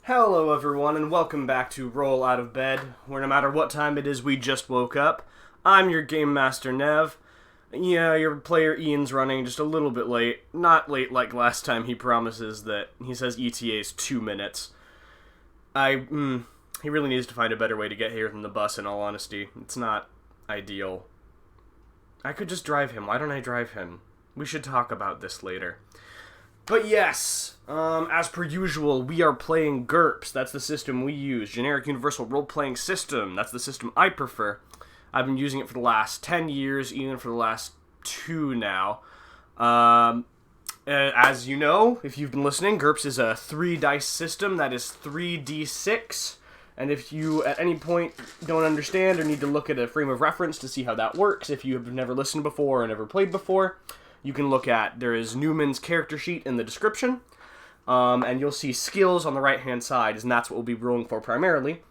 Hello everyone, and welcome back to Roll Out of Bed, where no matter what time it is, we just woke up. I'm your Game Master, Nev. Yeah, your player Ian's running just a little bit late. Not late like last time he promises that he says ETA is 2 minutes. He really needs to find a better way to get here than the bus, in all honesty. It's not ideal. I could just drive him. Why don't I drive him? We should talk about this later. But yes, as per usual, we are playing GURPS. That's the system we use. Generic Universal Role-Playing System. That's the system I prefer. I've been using it for the last 10 years, even for the last 2 now. As you know, if you've been listening, GURPS is a 3-dice system that is 3d6. And if you, at any point, don't understand or need to look at a frame of reference to see how that works, if you have never listened before or never played before, you can look at, there is Newman's character sheet in the description, and you'll see skills on the right-hand side, and that's what we'll be rolling for primarily.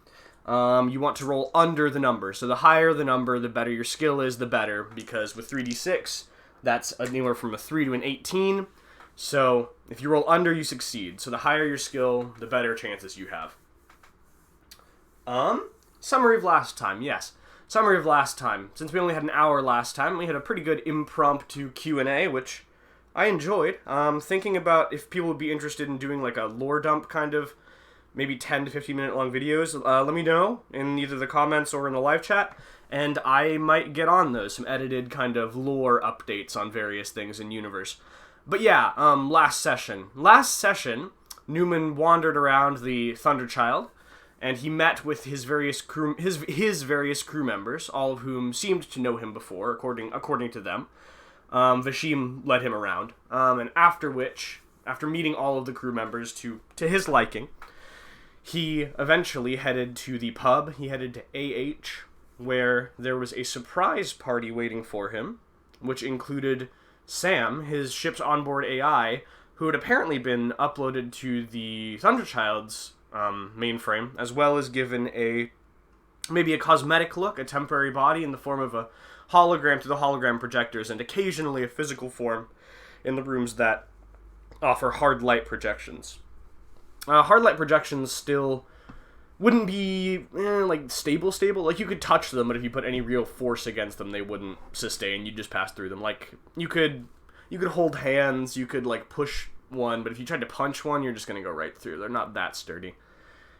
You want to roll under the number, so the higher the number, the better your skill is, the better, because with 3d6, that's anywhere from a 3 to an 18, so if you roll under, you succeed. So the higher your skill, the better chances you have. Summary of last time, yes. Summary of last time. Since we only had an hour last time, we had a pretty good impromptu Q&A, which I enjoyed. Thinking about if people would be interested in doing like a lore dump kind of, maybe 10 to 15 minute long videos, let me know in either the comments or in the live chat, and I might get on those, some edited kind of lore updates on various things in universe. But yeah, last session, Newman wandered around the Thunderchild, and he met with his various crew members, all of whom seemed to know him before, according to them. Vashim led him around, and after meeting all of the crew members to his liking, he eventually headed to the pub. He headed to AH, where there was a surprise party waiting for him, which included Sam, his ship's onboard AI, who had apparently been uploaded to the Thunderchild's mainframe, as well as given maybe a cosmetic look, a temporary body in the form of a hologram to the hologram projectors, and occasionally a physical form in the rooms that offer hard light projections. Hard light projections still wouldn't be like stable. Like, you could touch them, but if you put any real force against them, they wouldn't sustain. You'd just pass through them. Like, you could hold hands, you could like push one, but if you tried to punch one, you're just gonna go right through. They're not that sturdy,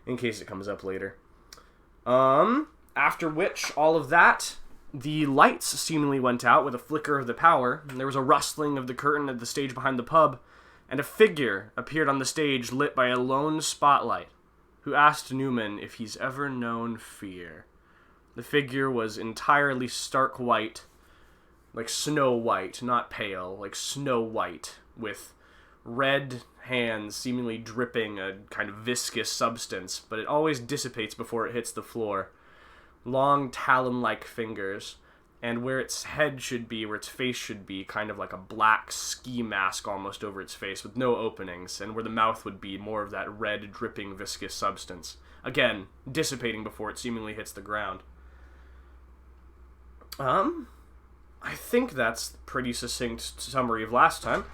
in case it comes up later. After which, all of that, the lights seemingly went out with a flicker of the power, and there was a rustling of the curtain at the stage behind the pub, and a figure appeared on the stage lit by a lone spotlight, who asked Newman if he's ever known fear. The figure was entirely stark white, like Snow White, not pale, like Snow White, with red hands seemingly dripping a kind of viscous substance, but it always dissipates before it hits the floor. Long talon-like fingers, and where its head should be, where its face should be, kind of like a black ski mask almost over its face with no openings, and where the mouth would be more of that red dripping viscous substance. Again, dissipating before it seemingly hits the ground. I think that's a pretty succinct summary of last time.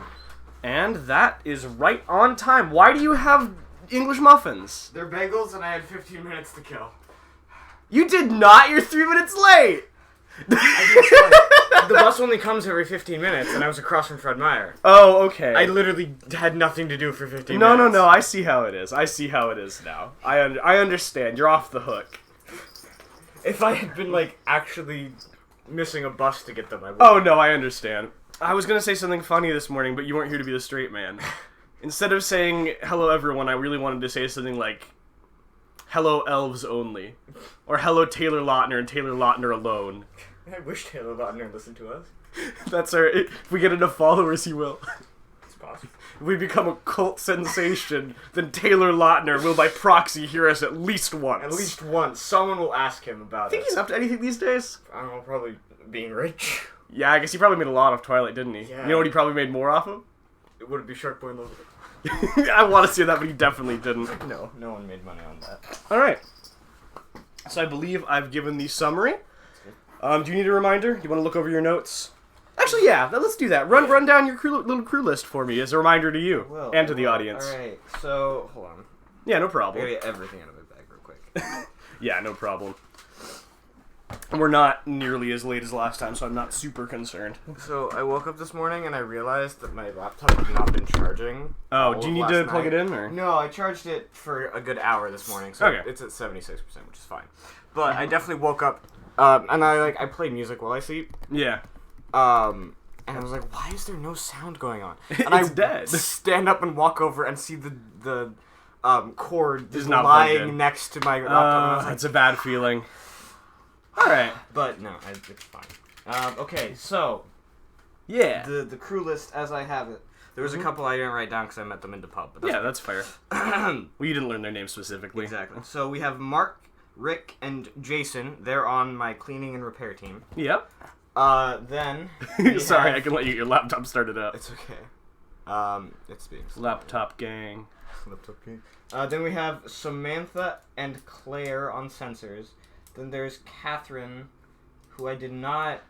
And that is right on time. Why do you have English muffins? They're bagels, and I had 15 minutes to kill. You did not! You're 3 minutes late! The bus only comes every 15 minutes, and I was across from Fred Meyer. Oh, okay. I literally had nothing to do for 15 minutes. No, I see how it is. I see how it is now. I understand. You're off the hook. If I had been, like, actually missing a bus to get them, I would. Oh, no, I understand. I was gonna say something funny this morning, but you weren't here to be the straight man. Instead of saying, hello everyone, I really wanted to say something like, hello elves only. Or hello Taylor Lautner and Taylor Lautner alone. I wish Taylor Lautner listened to us. That's our... If we get enough followers, he will. It's possible. If we become a cult sensation, then Taylor Lautner will by proxy hear us at least once. At least once. Someone will ask him about it. Think he's up to anything these days? I don't know, probably being rich. Yeah, I guess he probably made a lot off Twilight, didn't he? Yeah. You know what he probably made more off of? Would it be Shark Boy in Love? I want to see that, but he definitely didn't. No one made money on that. Alright. So I believe I've given the summary. Do you need a reminder? Do you want to look over your notes? Actually, yeah, let's do that. Run down your little crew list for me as a reminder to you and to the audience. Alright, so, hold on. Yeah, no I problem. gotta get everything out of my bag real quick. Yeah, no problem. We're not nearly as late as last time, so I'm not super concerned. So I woke up this morning and I realized that my laptop had not been charging. Oh, do you need to plug it in, or? No, I charged it for a good hour this morning, so Okay. it's at 76%, which is fine. But I definitely woke up, and I play music while I sleep. Yeah. And I was like, why is there no sound going on? And It's I dead. stand up and walk over and see the cord Is just not plugged in. lying next to my laptop. And I was like, It's a bad feeling. Alright. but no, it's fine. Okay, so Yeah. the crew list as I have it. There was a couple I didn't write down because I met them in the pub. But Yeah, that's fair. Well, you didn't learn their names specifically. exactly. So we have Mark, Rick, and Jason. They're on my cleaning and repair team. Yep. Then we Sorry, have- I can let you. Your laptop started up. It's okay. It's being slow. Laptop gang. Laptop king. Then we have Samantha and Claire on sensors. Then there's Catherine, who I did not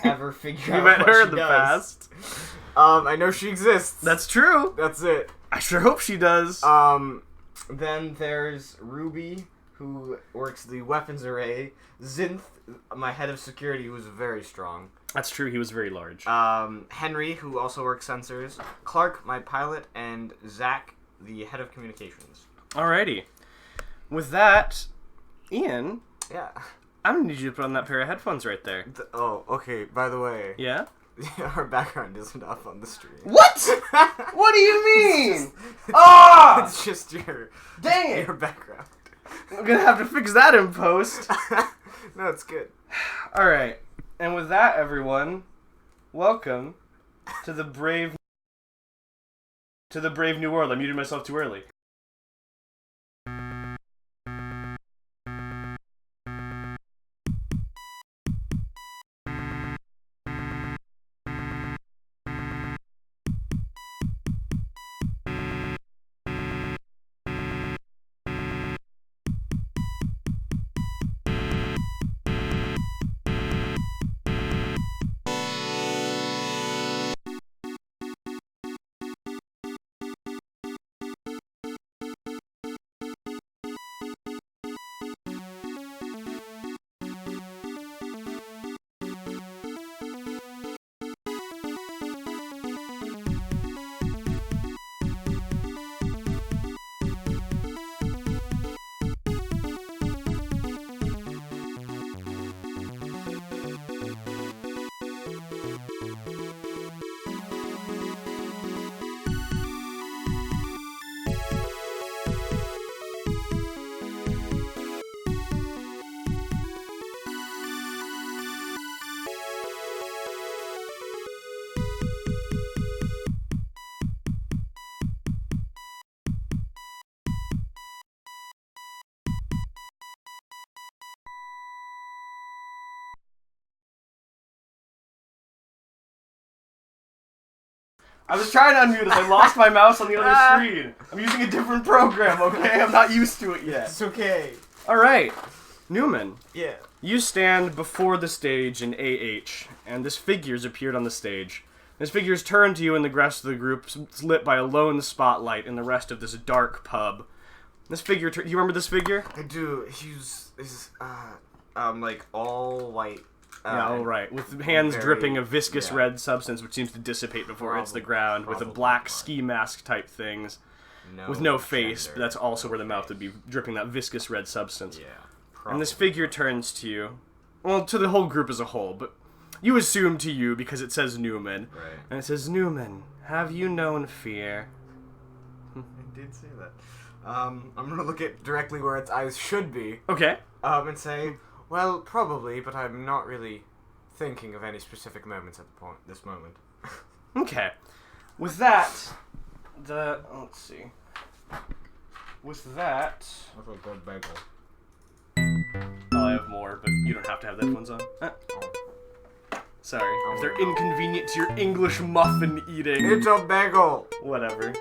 ever figure You out met what her she in the does. past. I know she exists. That's true. That's it. I sure hope she does. Then there's Ruby, who works the weapons array. Zinth, my head of security, who's very strong. That's true. He was very large. Henry, who also works sensors. Clark, my pilot, and Zach, the head of communications. Alrighty. With that, Ian, Yeah. I'm gonna need you to put on that pair of headphones right there. Oh, okay. By the way, Yeah? our background isn't up on the stream. What? What do you mean? Ah! It's just your Dang it! your background. I'm gonna have to fix that in post. No, it's good. Alright. And with that, everyone, welcome to the brave new world. I muted myself too early. I was trying to unmute us. I lost my mouse on the other screen. I'm using a different program, okay? I'm not used to it yet. It's okay. Alright. Newman, Yeah. you stand before the stage in AH, and this figure's appeared on the stage. This figure's turned to you and the rest of the group, lit by a lone spotlight in the rest of this dark pub. This figure, you remember this figure? I do. He's like all white. Yeah, all right. With hands very- dripping a viscous yeah. red substance which seems to dissipate before it hits the ground, with a Probably black not. ski mask type things, No with no face, gender. but that's also where the mouth would be dripping that viscous red substance. Yeah. And this probably. figure turns to you, well, to the whole group as a whole, but you assume to you because it says Newman. Right. And it says, Newman, have you known fear? I did say that. I'm gonna look at directly where its eyes should be. Okay. And say, well, probably, but I'm not really thinking of any specific moments at this moment. Okay. With that, let's see. With that, That's a good bagel. I have more, but you don't have to have the headphones on. Sorry, if they're inconvenient to your English muffin eating. It's a bagel! Whatever.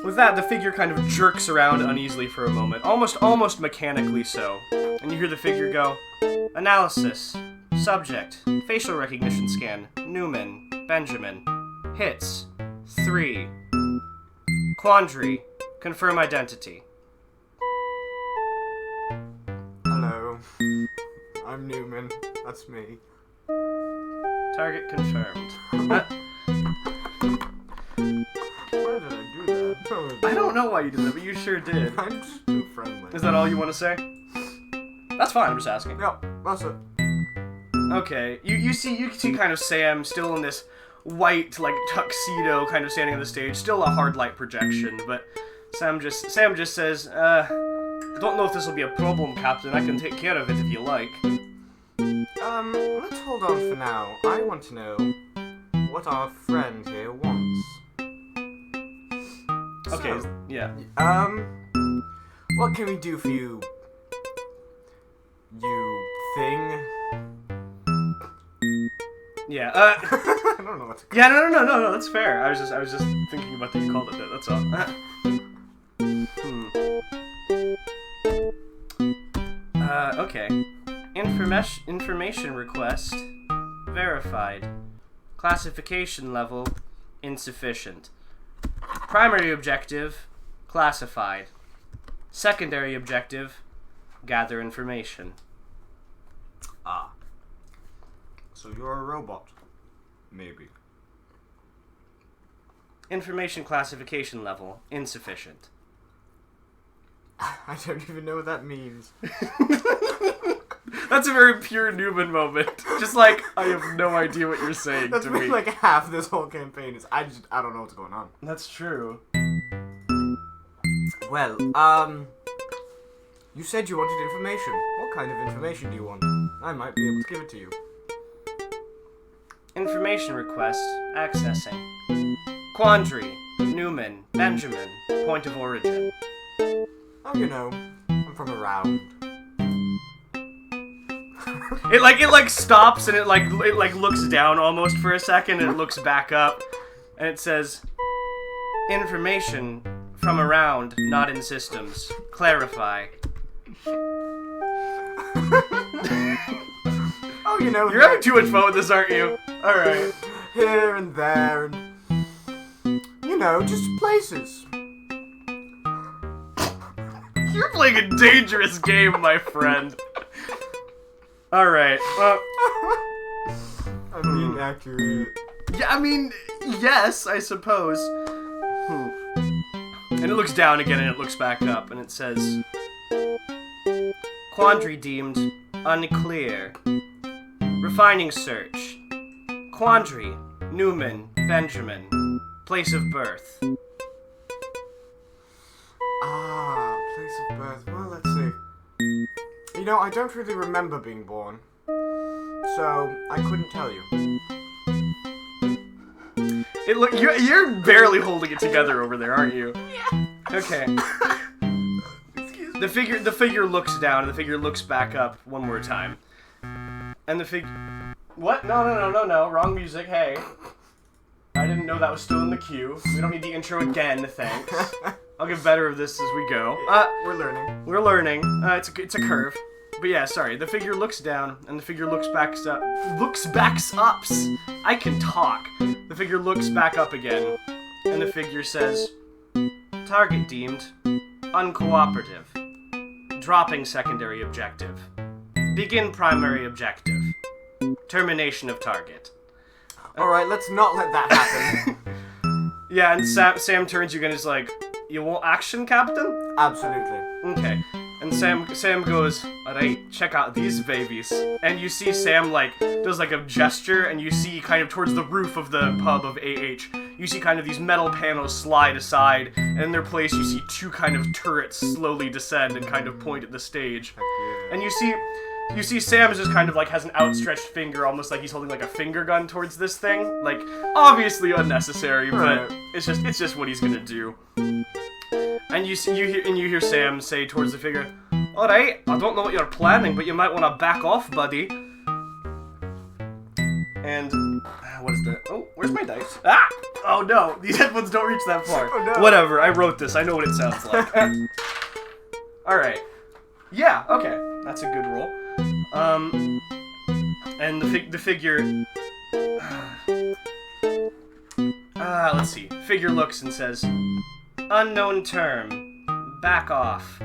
With that, the figure kind of jerks around uneasily for a moment, almost mechanically so. And you hear the figure go, Analysis. Subject. Facial recognition scan. Newman. Benjamin. Hits. 3. Quandary. Confirm identity. Hello. I'm Newman. That's me. Target confirmed. Why did I do that? I don't know why you did that, but you sure did. I'm just too friendly. Is that all you want to say? That's fine, I'm just asking. Yep, that's it. Okay, you see kind of Sam still in this white, like, tuxedo kind of standing on the stage, still a hard light projection, but Sam just says, I don't know if this will be a problem, Captain. I can take care of it if you like. Let's hold on for now. I want to know what our friend here wants. Okay, So, yeah. What can we do for you? You thing? Yeah, I don't know what to call yeah, no, that's fair. I was just thinking about that you called it that, that's all. Okay. Information request verified. Classification level insufficient. Primary objective classified. Secondary objective gather information. Ah. So you're a robot. Maybe. Information classification level insufficient. I don't even know what that means. That's a very pure Newman moment. Just like, I have no idea what you're saying That's to been me. like half this whole campaign is I don't know what's going on. That's true. Well, you said you wanted information. What kind of information do you want? I might be able to give it to you. Information request accessing. Quandary, Newman, Benjamin, point of origin. Oh, you know, I'm from around. It like stops and it looks down almost for a second and it looks back up and it says information from around, not in systems. Clarify. Oh, you know, You're having too much fun with this, aren't you? Alright. here and there and you know, just places. You're playing a dangerous game, my friend. Alright. I'm being accurate. Yeah, I mean, yes, I suppose. And it looks down again and it looks back up and it says Quandary deemed unclear. Refining search. Quandary, Newman, Benjamin. Place of birth. Ah, place of birth. Well, let's see. You know, I don't really remember being born, so I couldn't tell you. You're barely holding it together over there, aren't you? Yeah. Okay. Excuse me. The figure looks down and the figure looks back up one more time. And the figure... What? No. Wrong music. Hey. I didn't know that was still in the queue. We don't need the intro again, thanks. I'll get better of this as we go. We're learning. We're learning. It's a curve. But yeah, sorry. The figure looks down, and the figure looks backs up. I can talk. The figure looks back up again, and the figure says, target deemed uncooperative. Dropping secondary objective. Begin primary objective. Termination of target. Alright, let's not let that happen. Yeah, and Sam turns you again and is like, you want action, Captain? Absolutely. Okay. And Sam goes, alright, check out these babies. And you see Sam, does a gesture, and you see kind of towards the roof of the pub of AH, you see kind of these metal panels slide aside, and in their place you see two kind of turrets slowly descend and kind of point at the stage. Heck yeah. And you see Sam just kind of has an outstretched finger, almost like he's holding a finger gun towards this thing. Obviously unnecessary, but it's just what he's gonna do. And you hear Sam say towards the figure, "All right, I don't know what you're planning, but you might want to back off, buddy." And what is that? Oh, where's my dice? Ah! Oh no, these headphones don't reach that far. Oh, no. Whatever, I wrote this. I know what it sounds like. All right. Yeah. Okay, that's a good roll. And the figure. Let's see. Figure looks and says, Unknown term. Back off.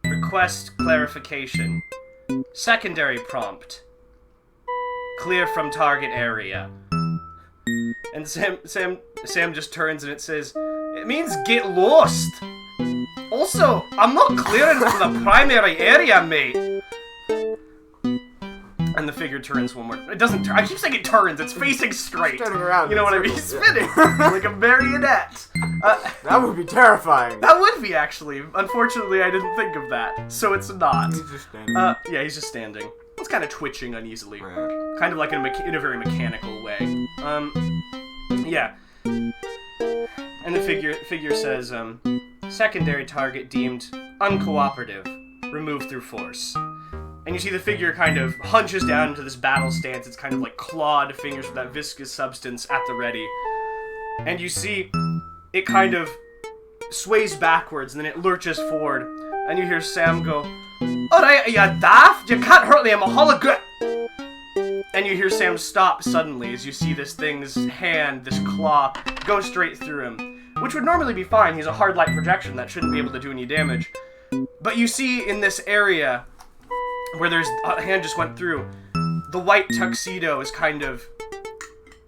Request clarification. Secondary prompt. Clear from target area. And Sam just turns and it says, it means get lost. Also, I'm not clearing from the primary area, mate. And the figure turns one more. It doesn't turn. I keep saying it turns. It's facing straight. Turning around. You know what I mean? Spinning like a marionette. That would be terrifying. That would be, actually. Unfortunately, I didn't think of that, so it's not. He's just standing. Yeah, he's just standing. It's kind of twitching uneasily. Right. Kind of like in a very mechanical way. Yeah. And the figure says, secondary target deemed uncooperative. Remove through force. And you see the figure kind of hunches down into this battle stance. It's kind of like clawed fingers with that viscous substance at the ready. And you see it kind of sways backwards and then it lurches forward. And you hear Sam go, "Alright, are you daft? You can't hurt me, I'm a hologram." And you hear Sam stop suddenly as you see this thing's hand, this claw, go straight through him. Which would normally be fine. He's a hard light projection that shouldn't be able to do any damage. But you see in this area where there's a hand just went through, the white tuxedo is kind of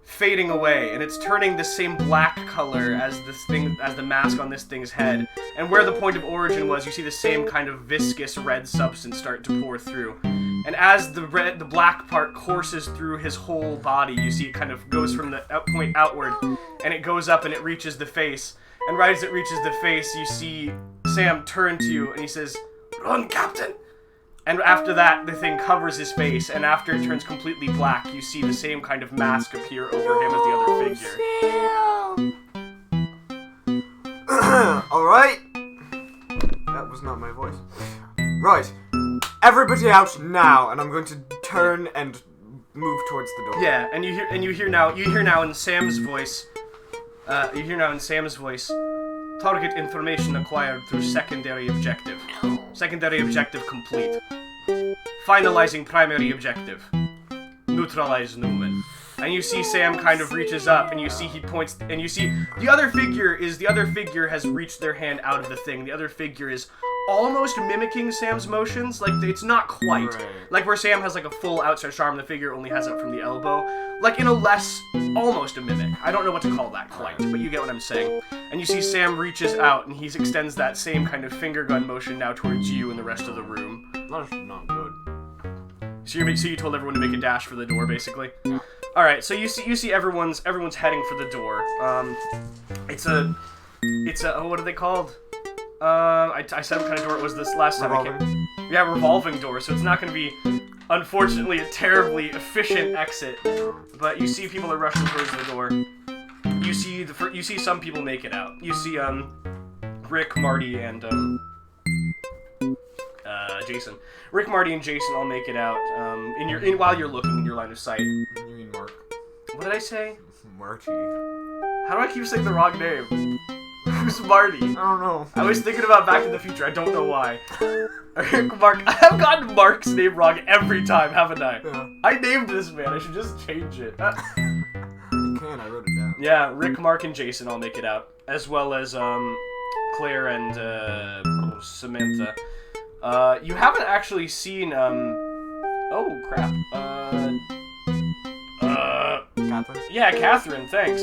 fading away, and it's turning the same black color as the mask on this thing's head. And where the point of origin was, you see the same kind of viscous red substance start to pour through. And as the black part courses through his whole body, you see it kind of goes from the point outward, and it goes up and it reaches the face. And right as it reaches the face, you see Sam turn to you, and he says, "Run, Captain!" And after that, the thing covers his face, and after it turns completely black, you see the same kind of mask appear over him as the other figure. Alright. That was not my voice. Right. Everybody out now, and I'm going to turn and move towards the door. Yeah, and you hear now in Sam's voice, target information acquired through secondary objective. Secondary objective complete. Finalizing primary objective. Neutralize Newman. And you see Sam kind of reaches up, and you see he points, and you see the other figure has reached their hand out of the thing. The other figure is almost mimicking Sam's motions. Like, it's not quite. Right. Like where Sam has like a full outstretched arm, the figure only has it from the elbow. Like in a less, almost a mimic. I don't know what to call that quite, but you get what I'm saying. And you see Sam reaches out, and he extends that same kind of finger gun motion now towards you and the rest of the room. That's not good. So you told everyone to make a dash for the door, basically? Yeah. Alright, so you see everyone's heading for the door. It's a what are they called? I said what kind of door it was this last time. Revolving. Yeah, revolving door, so it's not going to be, unfortunately, a terribly efficient exit. But you see people are rushing towards the door. You see some people make it out. You see, Rick, Marty, and, Jason. Rick, Marty, and Jason all make it out, while you're looking in your line of sight. You mean Mark? What did I say? Marty. How do I keep saying the wrong name? Who's Marty? I don't know. I was thinking about Back to the Future. I don't know why. Mark. I've gotten Mark's name wrong every time, haven't I? Yeah. I named this man. I should just change it. You can. I wrote it down. Yeah, Rick, Mark, and Jason all make it out, as well as Claire and Samantha. You haven't actually seen oh crap. Catherine? Yeah, Catherine, thanks.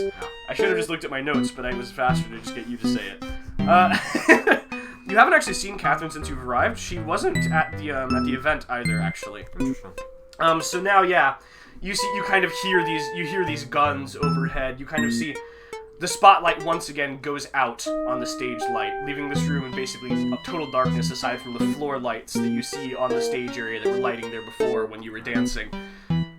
I should have just looked at my notes, but I was faster to just get you to say it. You haven't actually seen Catherine since you've arrived. She wasn't at the event either, actually. Interesting. So now, yeah, you kind of hear these guns overhead. You kind of see the spotlight once again goes out on the stage light, leaving this room in basically total darkness aside from the floor lights that you see on the stage area that were lighting there before when you were dancing.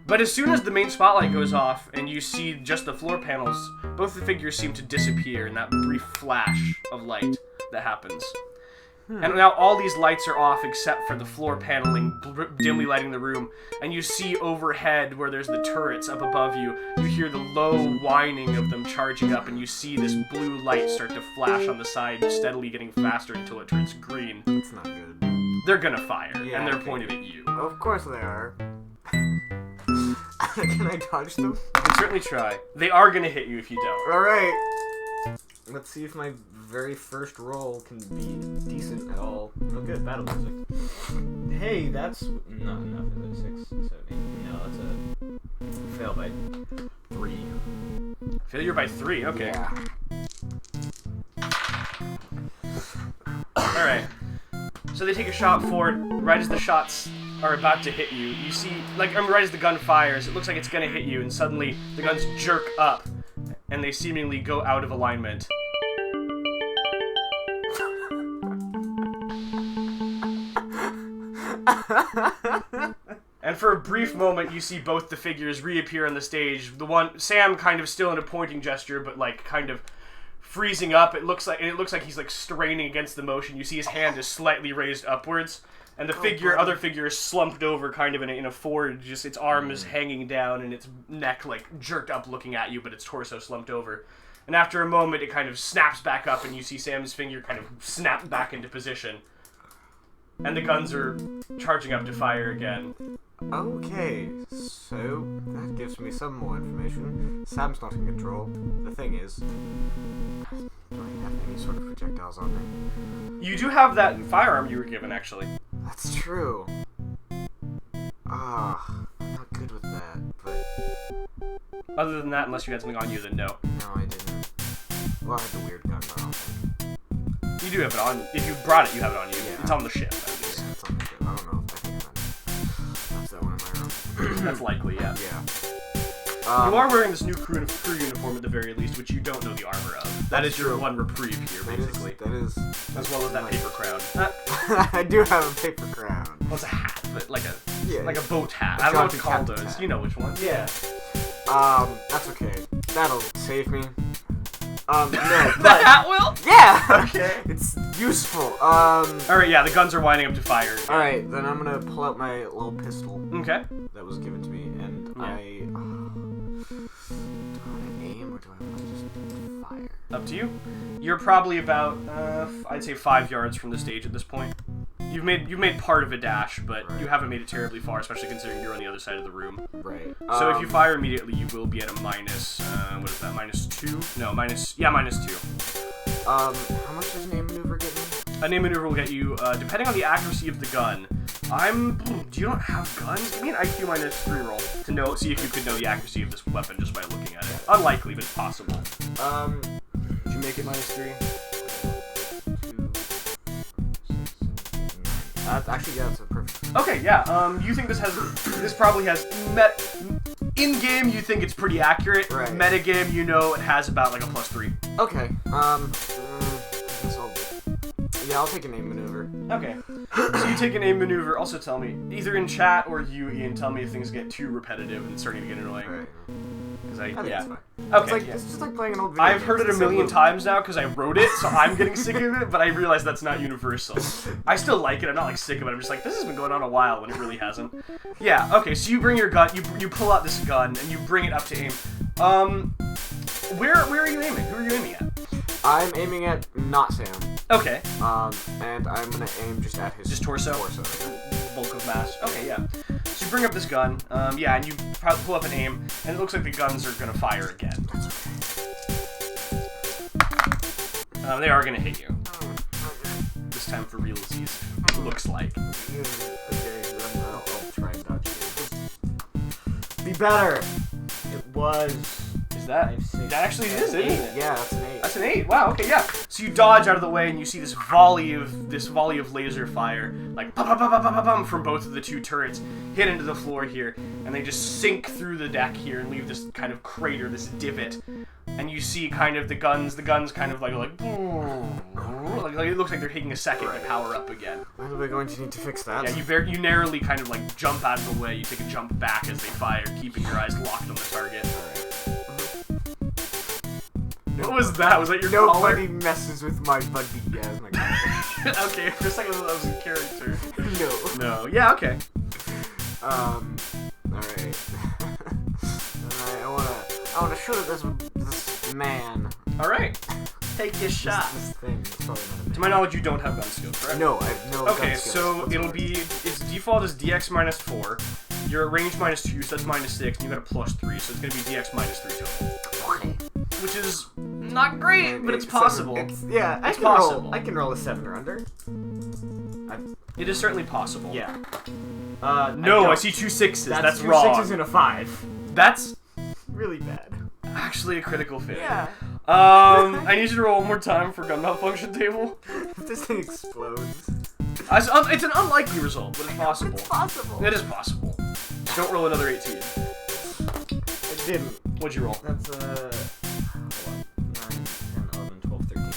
But as soon as the main spotlight goes off and you see just the floor panels, both the figures seem to disappear in that brief flash of light that happens. And now all these lights are off except for the floor paneling dimly lighting the room, and you see overhead where there's the turrets up above you, you hear the low whining of them charging up, and you see this blue light start to flash on the side, steadily getting faster until it turns green. That's not good. They're gonna fire, Yeah, and they're okay. pointed at you. Of course they are. Can I dodge them? You can certainly try. They are gonna hit you if you don't. Alright. Let's see if my very first roll can be decent at all. Oh, good. Battle music. Hey, that's not enough, is it? 6, 7, 8. No, that's a fail by 3. Failure by 3. Okay. Yeah. All right. So they take a shot forward. Right as the shots are about to hit you, you see, like, right as the gun fires, it looks like it's gonna hit you, and suddenly the guns jerk up, and they seemingly go out of alignment. And for a brief moment, you see both the figures reappear on the stage. The one, Sam, kind of still in a pointing gesture, but like kind of freezing up. It looks like he's like straining against the motion. You see his hand is slightly raised upwards, and the other figure is slumped over, kind of in a forward. Just its arm is hanging down, and its neck like jerked up, looking at you, but its torso slumped over. And after a moment, it kind of snaps back up, and you see Sam's finger kind of snap back into position. And the guns are charging up to fire again. Okay, so that gives me some more information. Sam's not in control. The thing is, do I have any sort of projectiles on me? You do have that firearm you were given, actually. That's true. I'm not good with that, but... Other than that, unless you had something on you, then no. No, I didn't. Well, I had the weird gun, but I don't think... You do have it on. If you brought it, you have it on you. Yeah. It's on the ship, at least. Yeah, it's on the ship. I don't know. I think that's that one in my room. That's likely, yeah. Yeah. You are wearing this new crew uniform at the very least, which you don't know the armor of. That is your one reprieve here, basically. That is as well as that paper crown. I do have a paper crown. Well, it's a hat, but like Yeah. a boat hat. I don't know what to call those. Hat. You know which one. Yeah. That's okay. That'll save me. No, The but... hat will? Yeah! Okay. It's useful. Alright, yeah, the guns are winding up to fire. Alright, then I'm gonna pull out my little pistol. Okay. That was given to me, and do I want to aim, or do I want to just fire? Up to you. You're probably about, I'd say 5 yards from the stage at this point. You've made part of a dash, but Right. you haven't made it terribly far, especially considering you're on the other side of the room. Right. So if you fire immediately, you will be at a minus, what is that, -2? No, -2. how much does an aim maneuver get me? A name maneuver will get you, depending on the accuracy of the gun. Do you not have guns? Give me an IQ -3 roll to see if you could know the accuracy of this weapon just by looking at it. Unlikely, but it's possible. Did you make it -3? Actually, yeah, it's a perfect. Okay, yeah. You think this probably has in game. You think it's pretty accurate. Right. Meta game, you know, it has about like a +3. Okay. I'll take an aim maneuver. Okay. So you take an aim maneuver. Also, tell me either in chat or you, Ian. Tell me if things get too repetitive and starting to get annoying. Right. Because I think it's fine. Okay. It's just like playing an old video I've game. heard it a It's so million good. times now because I wrote it, so I'm getting sick of it, but I realize that's not universal. I still like it, I'm not like sick of it, I'm just like, this has been going on a while when it really hasn't. Yeah, okay, so you bring your gun, you pull out this gun, and you bring it up to aim. Where are you aiming? Who are you aiming at? I'm aiming at not Sam. Okay. And I'm gonna aim just at his torso? Bulk of mass. Okay, yeah. So you bring up this gun, and you pull up an aim, and it looks like the guns are gonna fire again. They are gonna hit you. This time for realsies. It looks like. Okay, then I'll try and dodge it. Be better! It was... Is that? 5, 6, That actually is, isn't it? Yeah, that's an 8. That's an 8. Wow. Okay. Yeah. So you dodge out of the way, and you see this volley of laser fire, like pum, pum, pum, pum, pum, pum, from both of the two turrets, hit into the floor here, and they just sink through the deck here and leave this kind of crater, this divot. And you see kind of the guns kind of like it looks like they're taking a second to power up again. When are we going to need to fix that? Yeah, you narrowly kind of like jump out of the way. You take a jump back as they fire, keeping your eyes locked on the target. What was that? Was that your Nobody collar? messes with my buddy. Yeah, that's my collar. Okay, for a second that was in character. No. No. Yeah, okay. Alright. I wanna shoot at this man. Alright. Take your shot. This thing. It's probably not a man. To my knowledge, you don't have gun skills, correct? No, I have no Okay, gun skills so whatsoever. it'll be, its default is DX -4. You're at range -2, so that's -6, and you got a +3, so it's gonna be DX -3 total. Okay. Which is not great, but it's possible. I can possible. roll. I can roll a 7 or under. It is certainly possible. Yeah. No, I see 2 6s. That's two wrong. 6s and a 5. That's Really bad. actually a critical failure. Yeah. I need you to roll one more time for gun malfunction table. If this thing explodes. It's an unlikely result, but it's possible. It's possible. It is possible. Don't roll another 18. It didn't. What'd you roll? That's 9, 10, 11, 12, 13.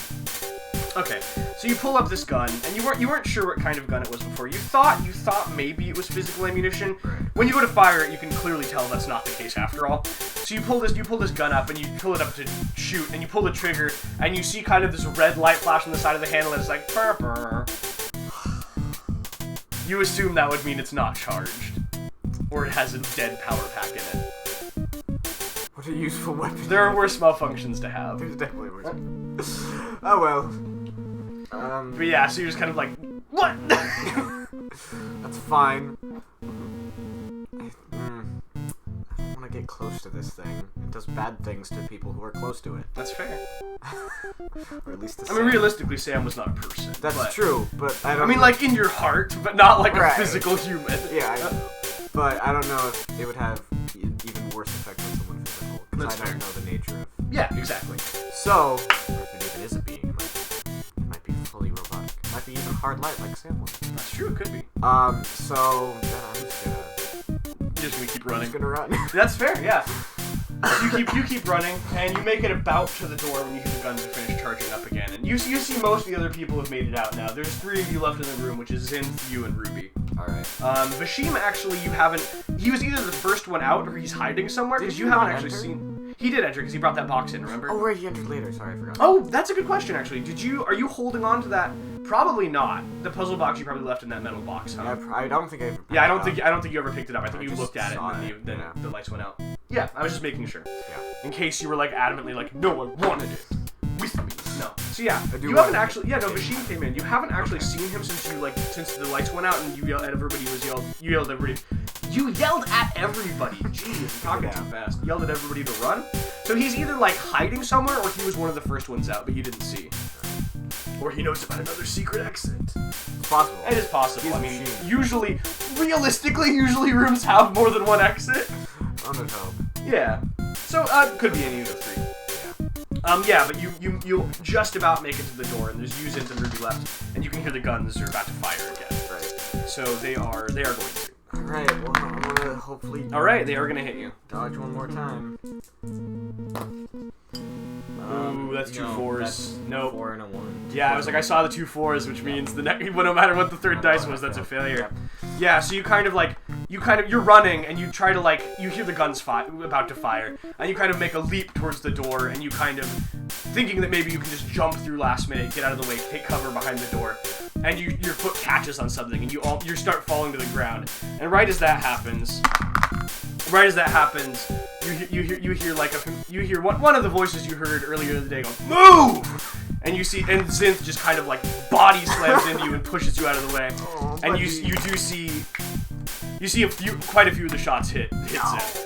Okay, so you pull up this gun, and you weren't sure what kind of gun it was before. You thought maybe it was physical ammunition. Right. When you go to fire it, you can clearly tell that's not the case after all. So you pull this gun up, and you pull it up to shoot, and you pull the trigger, and you see kind of this red light flash on the side of the handle, and it's like burr, burr. You assume that would mean it's not charged, or it has a dead power pack in it. What a useful weapon. There are worse malfunctions to have. There's definitely worse. Oh well. But yeah, so you're just kind of like, what? That's fine. I don't want to get close to this thing. It does bad things to people who are close to it. That's fair. Or at least the I mean, realistically, Sam was not a person. That's true, but I don't... I mean, like, in your heart, but not like Right. a physical human. Yeah, I know. But I don't know if it would have even worse effect on someone physical. Because That's I don't know the nature of... Yeah, exactly. So, if it even is a being, it might be fully robotic. It might be even hard light like Sam was. That's true, it could be. So then I'm Just gonna keep just running. gonna run. That's fair, yeah. You keep running, and you make it about to the door when you hear the guns are finished charging up again. And you see most of the other people have made it out now. There's 3 of you left in the room, which is Zinth, you, and Ruby. Alright. Vashim, actually, you haven't... He was either the first one out, or he's hiding somewhere, because you haven't actually seen... He did enter, because he brought that box in, remember? Oh, right, he entered later. Sorry, I forgot. Oh, that's a good question, actually. Are you holding on to that? Probably not. The puzzle box you probably left in that metal box, huh? Yeah, I don't think I ever... Yeah, I don't think you ever picked it up. I think you just looked at it saw and it, then yeah. the lights went out. Yeah, I was just making sure. Yeah. In case you were like adamantly like, no, I wanted it with me. No. So yeah, I do you haven't want it. actually. Yeah, no, Vashim came in. You haven't actually seen him since the lights went out and you yelled at everybody. You yelled at everybody. You yelled at everybody. Jeez, I'm talking too fast. You yelled at everybody to run. So he's either like hiding somewhere or he was one of the first ones out, but you didn't see. Or he knows about another secret exit. It's possible. It is possible. He's I a mean, machine. realistically, rooms have more than one exit. On the top. Yeah. So, could be any of the 3. Yeah, but you just about make it to the door, and there's you, Zinth, and Ruby left, and you can hear the guns are about to fire again. Right. So they are going to. Alright, well, I'm gonna hopefully... Alright, they are gonna hit you. Dodge one more time. Ooh, that's 2 4s. That's Nope. 4 and a 1. Yeah, I was like, I saw the 2 4s, which means the no matter what the third dice was, that's a failure. Yeah, so you're running, and you try to, like, you hear the guns about to fire, and you kind of make a leap towards the door, and you kind of, thinking that maybe you can just jump through last minute, get out of the way, take cover behind the door, and your foot catches on something, and you start falling to the ground. And right as that happens, you hear one of the voices you heard earlier in the day go, "Move!" And Zinth just kind of like body slams into you and pushes you out of the way. Oh, And you see quite a few of the shots hit Zinth.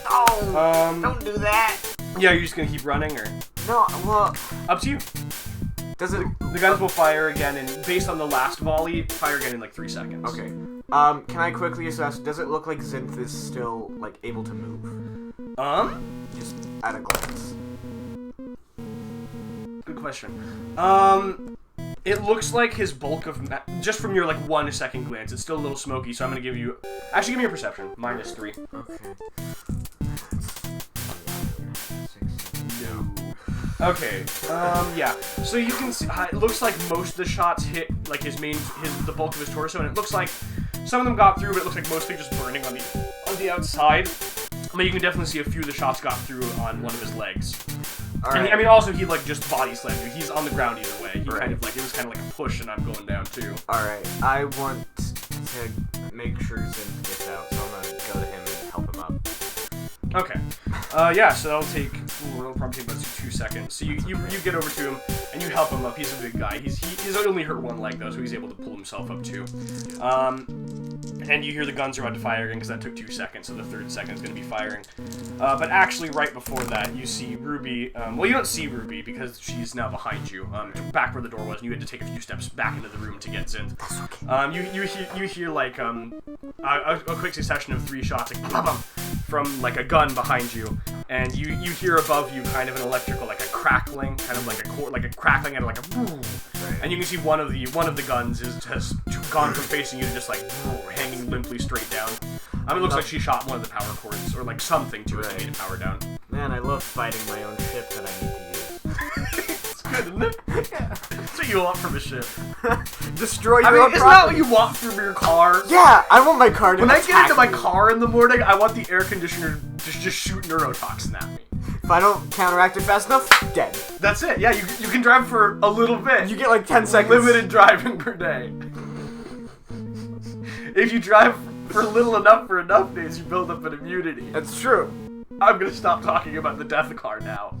No! Don't do that! Yeah, you're just gonna keep running, or No, well... up to you. Does it... The guns will fire again, and based on the last volley, fire again in like 3 seconds. Okay. Can I quickly assess, does it look like Zinth is still, like, able to move? Just at a glance. Good question. It looks like his bulk of... just from your, like, 1 second glance, it's still a little smoky, so I'm gonna give you... Actually, give me a perception. -3. Okay. Okay, yeah. So you can see, it looks like most of the shots hit, like, the bulk of his torso, and it looks like some of them got through, but it looks like mostly just burning on the outside. But you can definitely see a few of the shots got through on one of his legs. Alright. And, I mean, also, he, like, just body slammed you. He's on the ground either way. He Right. kind of, like, it was kind of like a push, and I'm going down, too. Alright, I want to make sure Zinth gets out, so I'm gonna go to him and help him up. Okay. Yeah, so that'll probably take about 2 seconds. So you get over to him and you help him up. He's a big guy. He's only hurt one leg though, so he's able to pull himself up too. And you hear the guns are about to fire again because that took 2 seconds, so the third second is going to be firing. But actually, right before that, you see Ruby. Well, you don't see Ruby because she's now behind you, back where the door was, and you had to take a few steps back into the room to get Zinth. That's okay. You hear like a quick succession of 3 shots, like bam, from like a gun behind you, and you hear above you kind of an electrical, like a crackling, kind of like a crackling and like a. Right. And you can see one of the guns has gone from facing you to just like hanging limply straight down. It looks like she shot one of the power cords or like something to it that made it power down. Man, I love fighting my own ship that I need to use. It's good, isn't it? Yeah. That's what you want from a ship. Destroy your I mean, own isn't that property. what you want from your car? Yeah, I want my car to When I get into my me. car in the morning, I want the air conditioner to just shoot neurotoxin at me. If I don't counteract it fast enough, dead. That's it. Yeah, you can drive for a little bit. You get like 10 seconds. Limited driving per day. If you drive for little enough for enough days, you build up an immunity. That's true. I'm gonna stop talking about the death car now.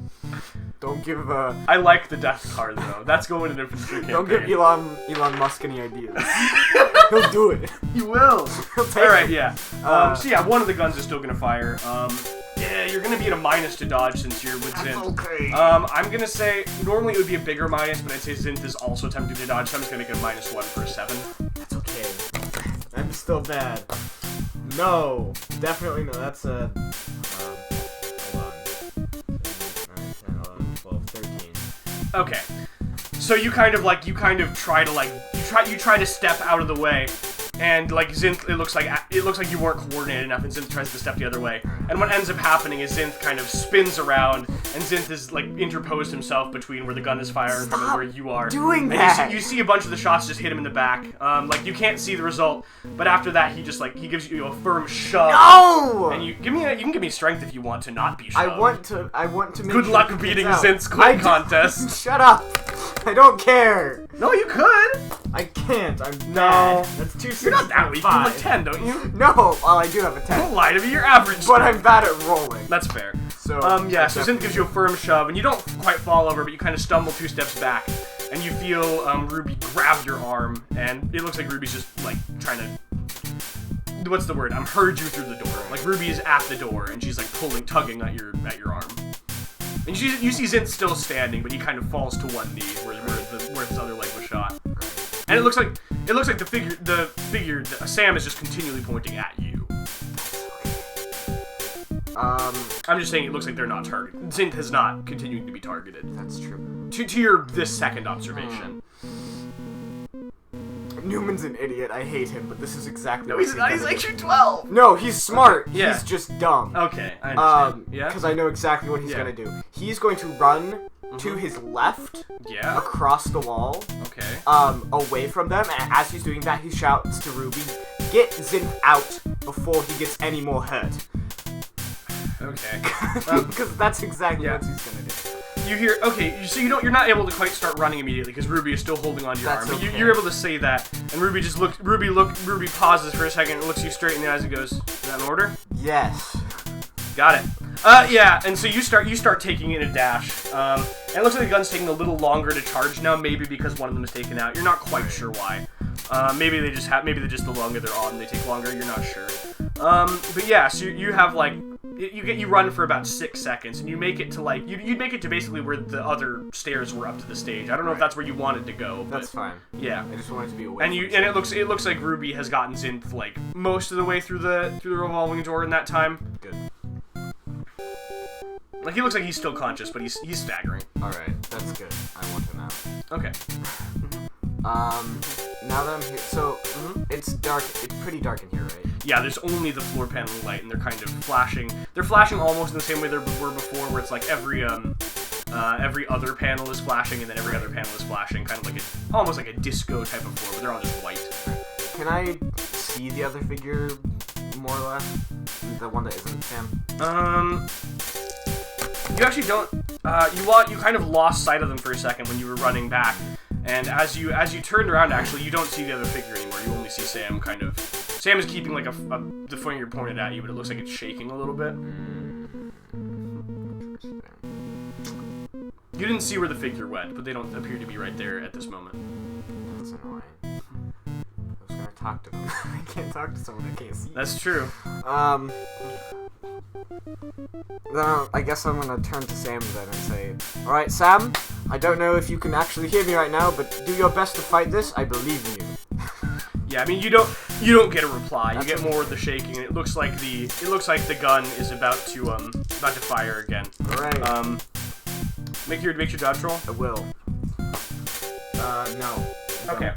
Don't give I like the death car though. That's going in an infantry campaign. Don't give Elon Musk any ideas. He'll do it. You will. He'll take Alright, it. yeah. So yeah, one of the guns is still gonna fire. Yeah, you're gonna be at a minus to dodge since you're with Zinth. Okay. I'm gonna say normally it would be a bigger minus, but I'd say Zinth is also attempting to dodge, so I'm just gonna make it a -1 for a 7. That's okay. I'm still bad. No, definitely no. That's a. Hold on. 9, 10, 11, 12, 13. Okay. So you kind of try to you try to step out of the way, and like Zinth, it looks like you weren't coordinated enough, and Zinth tries to step the other way. And what ends up happening is Zinth kind of spins around, and Zinth has like interposed himself between where the gun is firing from and where you are. Doing and that. You see a bunch of the shots just hit him in the back. Like you can't see the result, but after that he gives you a firm shove. No! And you can give me strength if you want to not be shoved. I want to make Good sure luck he beating gets out. Zinth's I quick d- contest. Shut up! I don't care! No, you could. I can't. I'm No. bad. That's 2 You're not that weak. You have a 10, don't you? No! Well, I do have a 10. Don't lie to me. You're average. But I'm bad at rolling. That's fair. So, Yeah, so Zinth gives you a firm shove, and you don't quite fall over, but you kind of stumble 2 steps back, and you feel Ruby grab your arm, and it looks like Ruby's just, like, trying to... What's the word? Heard you through the door. Like, Ruby is at the door, and she's, like, tugging at your arm. And you see Zinth still standing, but he kind of falls to one knee, where his other leg was shot. And it looks like the figure, Sam is just continually pointing at you. I'm just saying it looks like they're not targeted. Zinth is not continuing to be targeted. That's true. To your this second observation. Newman's an idiot. I hate him, but this is exactly No, what he's not. He's gonna like do. you're 12. No, he's smart. Yeah. He's just dumb. Okay, I understand. Yeah. Because I know exactly what he's Yeah. gonna do. He's going to run to his left, Yeah. across the wall, Okay. away from them, and as he's doing that, he shouts to Ruby, "Get Zinth out before he gets any more hurt." Okay. Because that's exactly yeah. what he's gonna do. You hear? Okay. So you're not able to quite start running immediately because Ruby is still holding onto your That's arm. But okay. you're able to say that, and Ruby just looks. Ruby pauses for a second, and looks you straight in the eyes, and goes, "Is that in order?" Yes. Got it. Yeah, and so you start taking in a dash. And it looks like the gun's taking a little longer to charge now, maybe because one of them is taken out. You're not quite sure maybe the longer they're on, they take longer, you're not sure. But yeah, so you have like you run for about 6 seconds, and you make it to like you'd make it to basically where the other stairs were up to the stage. I don't know if that's where you wanted to go, but That's fine. yeah. I just wanted to be away. And it looks like Ruby has gotten Zinth like most of the way through the revolving door in that time. Good. Like he looks like he's still conscious, but he's staggering. All right, that's good. I want to know. Okay. Now that I'm here, so it's dark. It's pretty dark in here, right? Yeah, there's only the floor paneling light, and they're kind of flashing. They're flashing almost in the same way they were before, where it's like every other panel is flashing, and then every other panel is flashing, kind of like almost like a disco type of floor, but they're all just white. Can I see the other figure more or less? The one that isn't Sam? You actually don't. You kind of lost sight of them for a second when you were running back, and as you turned around, actually, you don't see the other figure anymore. You only see Sam. Sam is keeping like the finger pointed at you, but it looks like it's shaking a little bit. You didn't see where the figure went, but they don't appear to be right there at this moment. That's annoying. I was gonna talk to them. I can't talk to someone I can't see. That's true. Then I guess I'm gonna turn to Sam then and say, alright, Sam, I don't know if you can actually hear me right now, but do your best to fight this. I believe in you. Yeah, I mean you don't get a reply. That's you get more of the shaking, and it looks like the gun is about to fire again. Alright. Make your dodge roll. I will. No. Okay.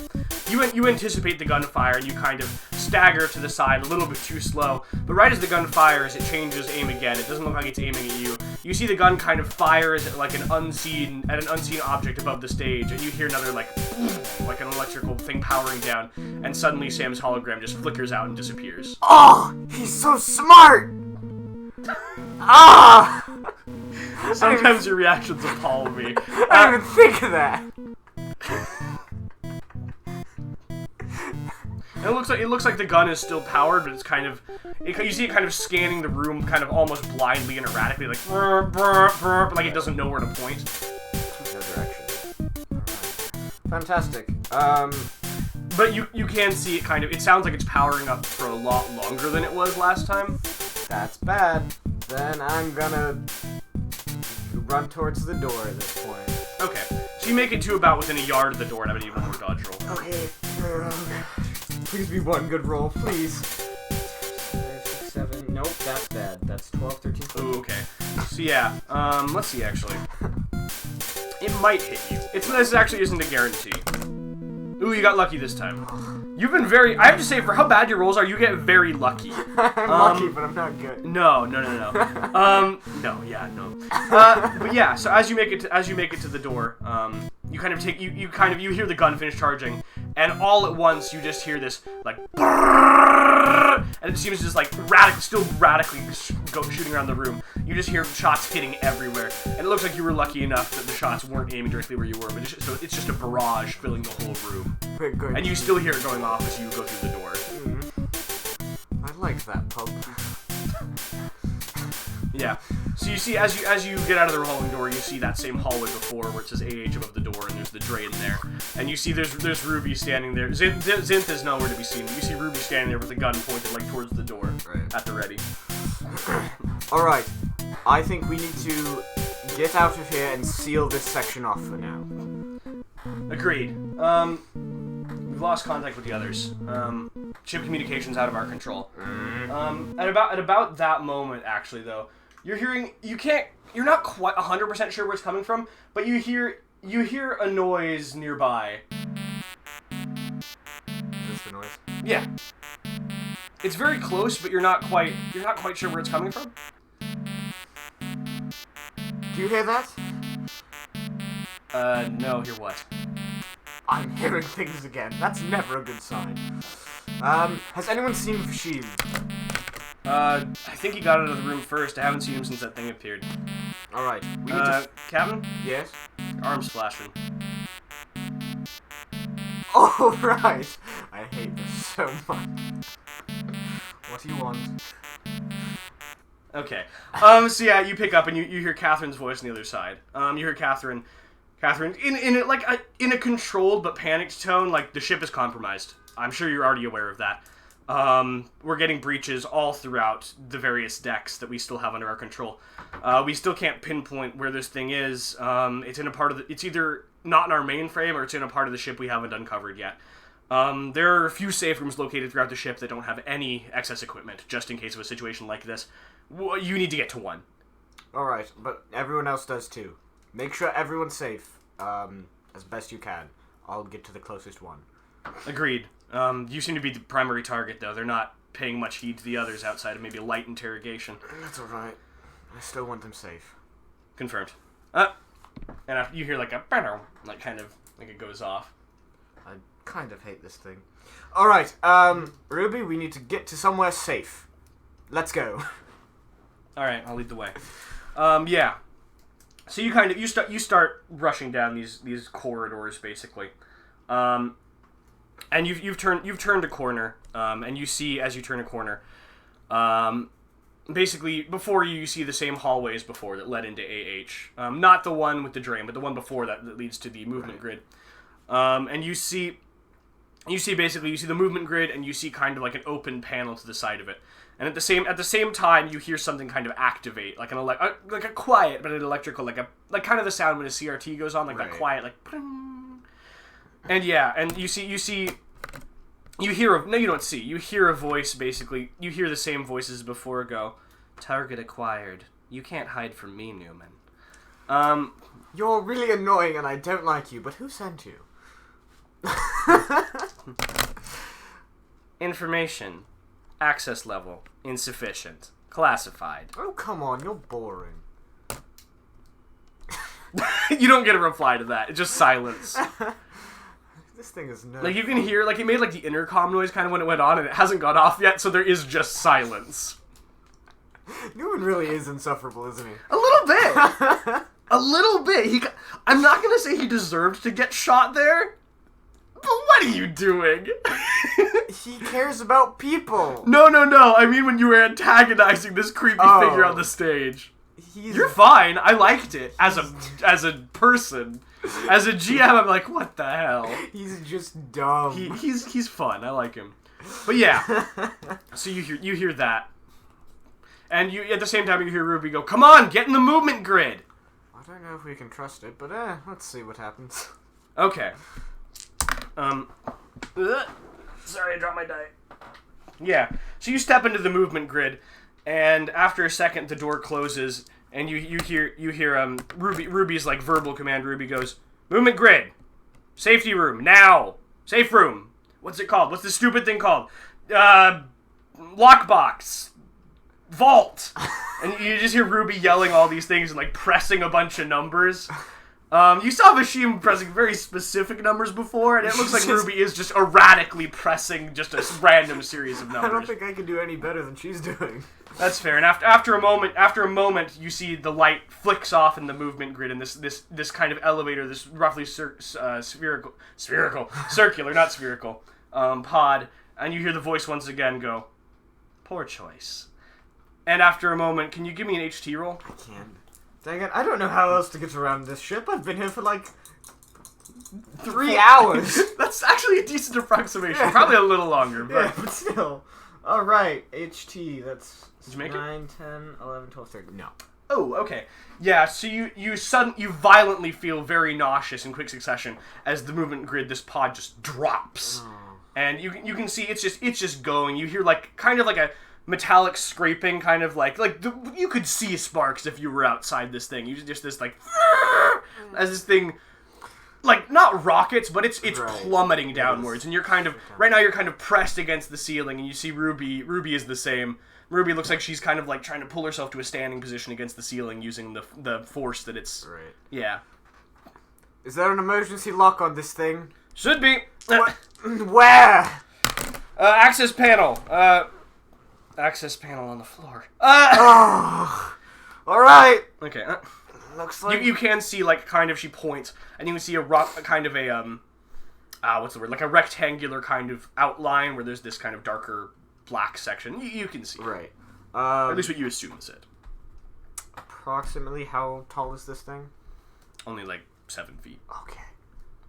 You anticipate the gunfire, and you kind of stagger to the side a little bit too slow. But right as the gun fires, it changes aim again. It doesn't look like it's aiming at you. You see the gun kind of fires at an unseen object above the stage, and you hear another like an electrical thing powering down, and suddenly Sam's hologram just flickers out and disappears. Oh, he's so smart! Ah! Sometimes your reactions appall me. I didn't even think of that. And it looks like the gun is still powered, but it's kind of you see it kind of scanning the room, kind of almost blindly and erratically, like brr, brr, brr, like it doesn't know where to point. No direction. Alright. Fantastic. But you can see it kind of. It sounds like it's powering up for a lot longer than it was last time. That's bad. Then I'm gonna run towards the door at this point. Okay, so you make it to about within a yard of the door, and I would need one more dodge roll. Okay. Please be one good roll, please. 5, 6, 7. Nope, that's bad. That's 12, 13, 14. Ooh, okay. So yeah, let's see actually. It might hit you. This actually isn't a guarantee. Ooh, you got lucky this time. You've been I have to say, for how bad your rolls are, you get very lucky. I'm lucky, but I'm not good. No. But yeah, so as you make it to the door, you kind of you hear the gun finish charging, and all at once you just hear this like brrrr, and it seems to just like radically shooting around the room. You just hear shots hitting everywhere, and it looks like you were lucky enough that the shots weren't aiming directly where you were, but it's just a barrage filling the whole room. Good. And you still hear it going off as you go through the door. I like that pub. Yeah. So you see, as you get out of the revolving door, you see that same hallway before where it says AH above the door, and there's the drain there. And you see there's Ruby standing there. Zinth is nowhere to be seen. You see Ruby standing there with a gun pointed like towards the door, at the ready. All right. I think we need to get out of here and seal this section off for now. Agreed. We've lost contact with the others. Ship communication's out of our control. At about that moment, actually, though, you're not quite 100% sure where it's coming from, but you hear a noise nearby. Is this the noise? Yeah. It's very close, but you're not quite sure where it's coming from. Do you hear that? No, hear what? I'm hearing things again. That's never a good sign. Has anyone seen Fashim? I think he got out of the room first. I haven't seen him since that thing appeared. Alright, we need to... Captain? Yes? Arms flashing. Oh, right! I hate this so much. What do you want? Okay. So yeah, you pick up and you hear Catherine's voice on the other side. You hear Catherine in a controlled but panicked tone, like the ship is compromised. I'm sure you're already aware of that. We're getting breaches all throughout the various decks that we still have under our control. We still can't pinpoint where this thing is. It's either not in our mainframe or it's in a part of the ship we haven't uncovered yet. There are a few safe rooms located throughout the ship that don't have any excess equipment, just in case of a situation like this. You need to get to one. Alright, but everyone else does too. Make sure everyone's safe, as best you can. I'll get to the closest one. Agreed. You seem to be the primary target, though. They're not paying much heed to the others outside of maybe a light interrogation. That's alright. I still want them safe. Confirmed. And after you hear like a like kind of like it goes off. I kind of hate this thing. Alright, Ruby, we need to get to somewhere safe. Let's go. Alright, I'll lead the way. Yeah. So you start rushing down these corridors basically. And you've turned a corner, and you see as you turn a corner, basically, before you see the same hallways before that led into AH. Not the one with the drain, but the one before that leads to the movement grid. And you see the movement grid, and you see kind of like an open panel to the side of it. And at the same time, you hear something kind of activate, like like a quiet but an electrical, like kind of the sound when a CRT goes on, like that quiet, like. And yeah, and you hear a voice, basically. You hear the same voice as before go, "Target acquired. You can't hide from me, Newman." You're really annoying and I don't like you, but who sent you? Information. Access level. Insufficient. Classified. Oh, come on, you're boring. You don't get a reply to that. It's just silence. This thing is no. Like, you can hear, like, it made, like, the intercom noise kind of when it went on, and it hasn't gone off yet, so there is just silence. Newman really is insufferable, isn't he? A little bit. A little bit. I'm not going to say he deserved to get shot there, but what are you doing? He cares about people. No. I mean when you were antagonizing this creepy figure on the stage. You're fine. I liked it as a person. As a GM, I'm like, what the hell? He's just dumb. He's fun. I like him. But yeah. So you hear that, and you at the same time you hear Ruby go, "Come on, get in the movement grid." I don't know if we can trust it, but let's see what happens. Okay. Sorry, I dropped my die. Yeah. So you step into the movement grid, and after a second, the door closes, and you hear Ruby's like verbal command. Ruby goes, "Movement grid, safety room now, safe room. What's it called? What's the stupid thing called? Lockbox, vault." And you just hear Ruby yelling all these things and like pressing a bunch of numbers. You saw Vashim pressing very specific numbers before, and it looks like Ruby is just erratically pressing just a random series of numbers. I don't think I can do any better than she's doing. That's fair. And after a moment, you see the light flicks off in the movement grid, and this kind of elevator, this roughly circular, not spherical, pod, and you hear the voice once again go, "Poor choice." And after a moment, can you give me an HT roll? I can. Dang it, I don't know how else to get around this ship. I've been here for like 3 hours. That's actually a decent approximation. Yeah. Probably a little longer, but... Yeah, but still. Alright, HT, that's Did you make 9, 10, 11, 12, 13. No. Oh, okay. Yeah, so you violently feel very nauseous in quick succession as the movement grid, this pod just drops. Oh. And you can see it's just going. You hear like kind of like a metallic scraping, kind of you could see sparks if you were outside this thing. You just this like as this thing like not rockets, but it's plummeting downwards, and you're kind of right now you're kind of pressed against the ceiling, and you see Ruby is the same. Ruby looks like she's kind of like trying to pull herself to a standing position against the ceiling using the force that it's yeah. Is there an emergency lock on this thing? Should be. Where? Access panel. Access panel on the floor. Oh, all right. Okay. Looks like you can see like kind of she points, and you can see a kind of a what's the word? Like a rectangular kind of outline where there's this kind of darker black section. You can see. Right. At least what you assume is it. Approximately how tall is this thing? Only like 7 feet. Okay.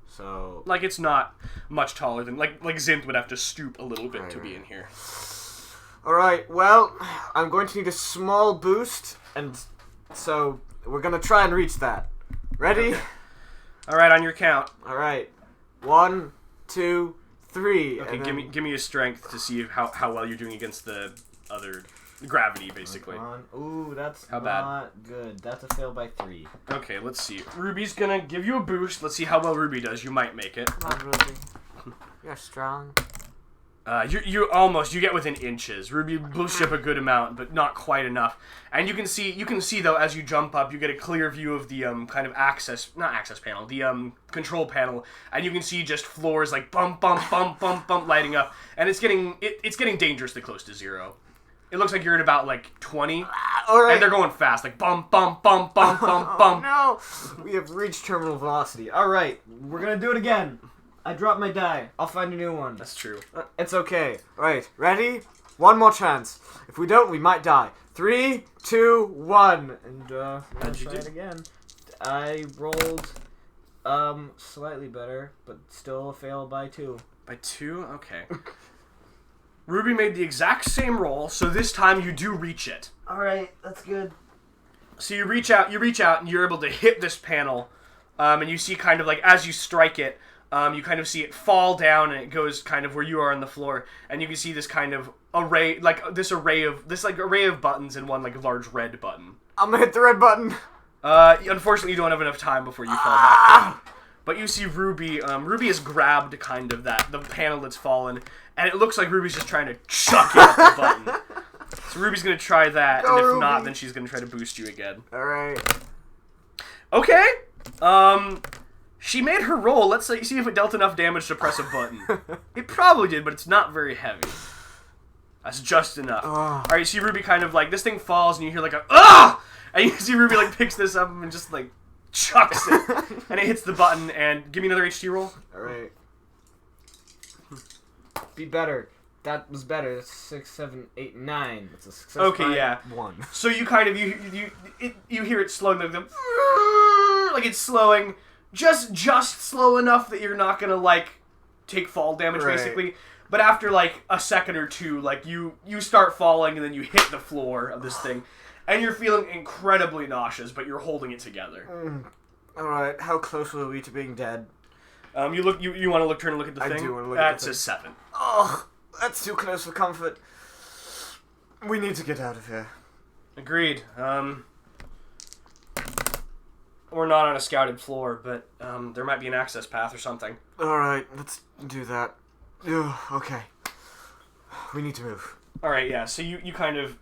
So like it's not much taller than like Zint would have to stoop a little bit to be in here. Alright, well, I'm going to need a small boost, and so we're going to try and reach that. Ready? Okay. Alright, on your count. Alright. 1, 2, 3. Okay, give me a strength to see how well you're doing against the other gravity, basically. Ooh, that's how not good. That's a fail by 3. Okay, let's see. Ruby's gonna give you a boost. Let's see how well Ruby does. You might make it. Come on, Ruby. You're strong. You get within inches. Ruby boosts you up a good amount, but not quite enough. And you can see though, as you jump up, you get a clear view of the kind of not access panel, the control panel, and you can see just floors like bump lighting up, and it's getting dangerously close to 0. It looks like you're at about like 20, right. And they're going fast, like bump. No, we have reached terminal velocity. All right, we're gonna do it again. I dropped my die. I'll find a new one. That's true. It's okay. All right, ready? One more chance. If we don't, we might die. 3, 2, 1. And, Let's try it again. I rolled, slightly better, but still a fail by 2. By 2? Okay. Ruby made the exact same roll, so this time you do reach it. Alright, that's good. So you reach out, and you're able to hit this panel, and you see kind of like, as you strike it, you kind of see it fall down, and it goes kind of where you are on the floor, and you can see this kind of array, this array of buttons and one, like, large red button. I'm gonna hit the red button. Unfortunately, you don't have enough time before you fall back down. But you see Ruby, Ruby has grabbed kind of the panel that's fallen, and it looks like Ruby's just trying to chuck it at the button. So Ruby's gonna try that, Go, and if Ruby. not, then she's gonna try to boost you again. Alright. Okay. She made her roll. Let's see if it dealt enough damage to press a button. It probably did, but it's not very heavy. That's just enough. Alright, you see Ruby kind of like, this thing falls, and you hear like a, ah! And you see Ruby like picks this up and just like chucks it. And it hits the button, and give me another HT roll. Alright. Be better. That was better. That's 6, 7, 8, 9. That's a success. Okay, yeah. 1. So you kind of, you hear it slowing, like it's slowing, just slow enough that you're not gonna, like, take fall damage, Right. basically. But after, like, a second or two, like, you start falling, and then you hit the floor of this thing, and you're feeling incredibly nauseous, but you're holding it together. Alright, how close are we to being dead? You want to turn and look at the I thing? do wanna look at the That's a 7. Oh, that's too close for comfort. We need to get out of here. Agreed. We're not on a scouted floor, but there might be an access path or something. Alright, let's do that. Ugh, okay. We need to move. Alright, yeah, so you kind of,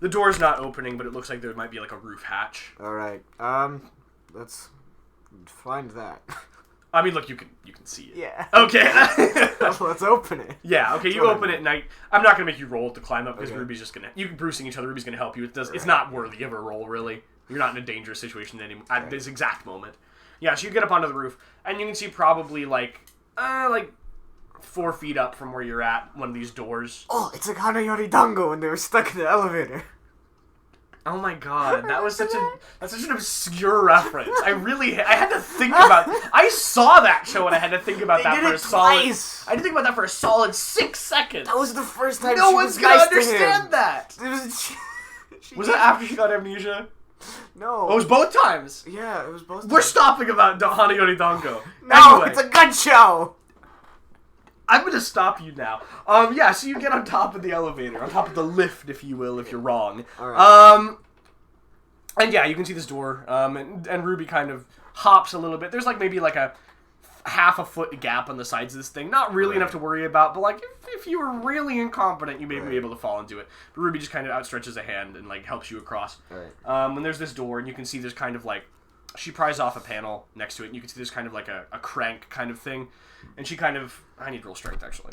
the door's not opening, but it looks like there might be like a roof hatch. Alright, let's find that. I mean, look, you can see it. Yeah. Okay. Let's open it. Yeah, okay, you open it, and I'm not gonna make you roll to climb up, because Okay. Ruby's just gonna, you bruising each other, Ruby's gonna help you. It's not worthy of a roll, really. You're not in a dangerous situation anymore, at this exact moment. Yeah, so you get up onto the roof, and you can see probably, like 4 feet up from where you're at, one of these doors. Oh, it's like Hanayori Dango when they were stuck in the elevator. Oh my god, that's such an obscure reference. I had to think about. I saw that show and I had to think about that for a solid. Twice. I had to think about that for a solid 6 seconds. That was the first time No she one's was gonna nice to understand him. that. It was. Was that after she got amnesia? No. Oh, it was both times. Yeah, it was both. We're times. stopping about Hanayori Dango. No, Anyway, it's a good show. I'm gonna stop you now. Yeah, so you get on top of the elevator, on top of the lift, if you will, if you're wrong. Alright. And yeah, you can see this door, and Ruby kind of hops a little bit. There's like maybe like a half a foot gap on the sides of this thing. Not really enough to worry about, but like if you were really incompetent, you may be able to fall into it. But Ruby just kind of outstretches a hand and like helps you across. Alright. And there's this door, and you can see there's kind of like, she pries off a panel next to it, and you can see there's kind of like a crank kind of thing. And she kind of, I need roll strength actually.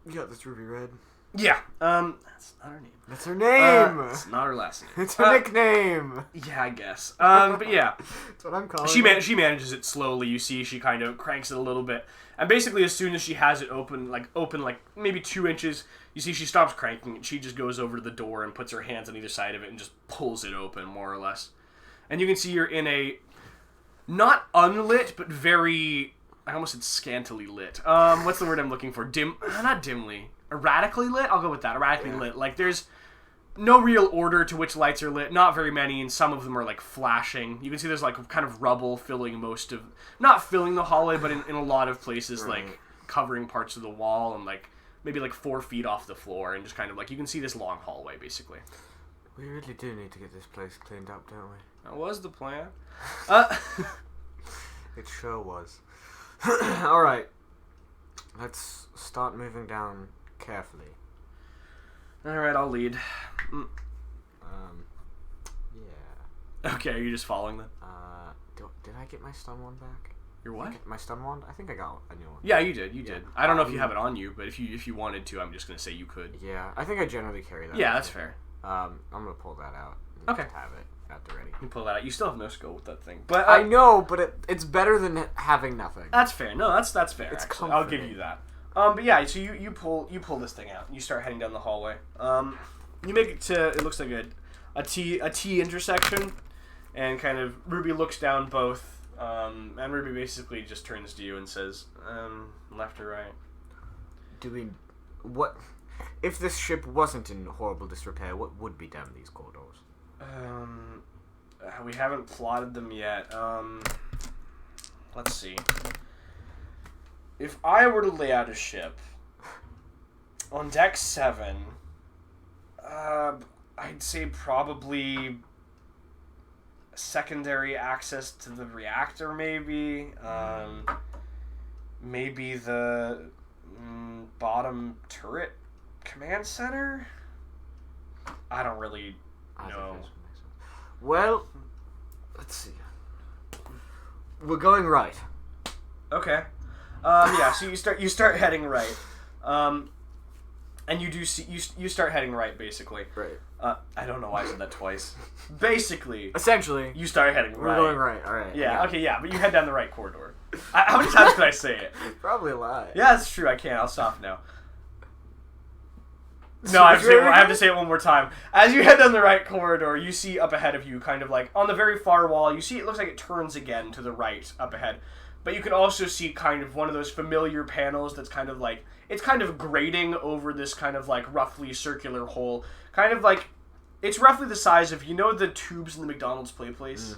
You got this Ruby Red. Yeah, that's not her name. That's her name. It's not her last name. It's her nickname. Yeah, I guess. But yeah. That's what I'm calling She manages it slowly. You see, she kind of cranks it a little bit, and basically, as soon as she has it open like maybe 2 inches, you see she stops cranking, and she just goes over to the door and puts her hands on either side of it and just pulls it open, more or less. And you can see you're in a not unlit, but very, I almost said scantily lit. What's the word I'm looking for? Not dimly. Erratically lit. I'll go with that. Erratically lit. Like there's no real order to which lights are lit. Not very many, and some of them are like flashing. You can see there's like kind of rubble filling not filling the hallway, but in a lot of places, like covering parts of the wall and like maybe like 4 feet off the floor, and just kind of like you can see this long hallway basically. We really do need to get this place cleaned up, don't we? That was the plan. It sure was. Alright. Let's start moving down carefully. Alright, I'll lead. Yeah. Okay, are you just following them? Did I get my stun wand back? Your what? My stun wand? I think I got a new one. Yeah, you did. You did. I don't know if you have it on you, but if you wanted to, I'm just gonna say you could. Yeah, I think I generally carry that. Yeah, that's fair. I'm gonna pull that out. Okay. Just have it at the ready. You can pull that out. You still have no skill with that thing, but I know, but it's better than having nothing. that's fair. No, that's fair. It's actually. I'll give comforting. you that. But yeah, so you pull this thing out. You start heading down the hallway. You make it to, it looks like a T intersection, and kind of Ruby looks down both, and Ruby basically just turns to you and says, left or right? What if this ship wasn't in horrible disrepair? What would be down these corridors? We haven't plotted them yet. Let's see. If I were to lay out a ship on deck 7, I'd say probably secondary access to the reactor, maybe. Maybe the bottom turret command center. I don't really know. Well, let's see. We're going right. Okay. Yeah. So you start heading right. And you do see you start heading right, basically. Right. I don't know why I said that twice. Basically, essentially, you start heading right. We're going right. All right. Yeah. Okay. Yeah. But you head down the right corridor. How many times can I say it? Probably a lot. Yeah, that's true. I can't. I'll stop now. No, I have to say it one more time. As you head down the right corridor, you see up ahead of you, kind of like on the very far wall, you see it looks like it turns again to the right up ahead. But you can also see kind of one of those familiar panels that's kind of like, it's kind of grating over this kind of like roughly circular hole. Kind of like, it's roughly the size of, you know, the tubes in the McDonald's play place?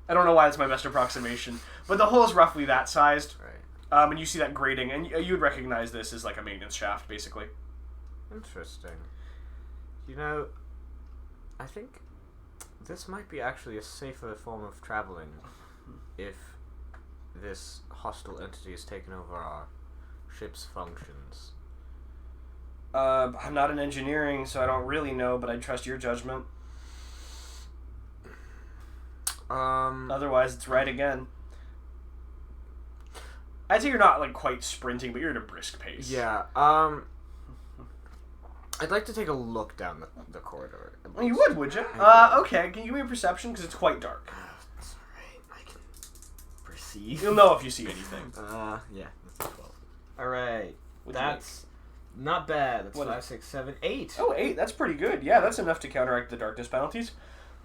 I don't know why that's my best approximation. But the hole is roughly that sized. Right. And you see that grating, and you would recognize this as like a maintenance shaft, basically. Interesting. You know, I think this might be actually a safer form of traveling if this hostile entity has taken over our ship's functions. I'm not in engineering, so I don't really know, but I trust your judgment. Otherwise, it's right again. I'd say you're not like quite sprinting, but you're at a brisk pace. Yeah. I'd like to take a look down the corridor. Well, you would you? Okay. Can you give me a perception? Because it's quite dark. That's alright. I can perceive. You'll know if you see anything. Yeah. That's a 12. Alright. That's not bad. That's 5, 6, 7, 8. Oh, 8. That's pretty good. Yeah, that's enough to counteract the darkness penalties.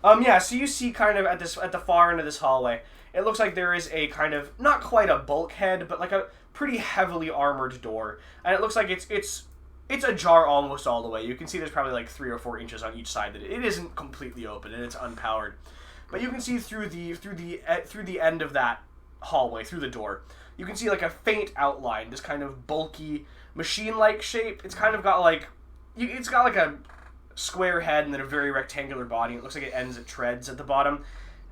Yeah, so you see kind of at the far end of this hallway, it looks like there is a kind of, not quite a bulkhead, but like a pretty heavily armored door. And it looks like it's ajar almost all the way. You can see there's probably like 3 or 4 inches on each side that it isn't completely open and it's unpowered. But you can see through the end of that hallway, through the door, you can see like a faint outline, this kind of bulky machine-like shape. It's kind of got like, it's got like a square head and then a very rectangular body. It looks like it ends at treads at the bottom.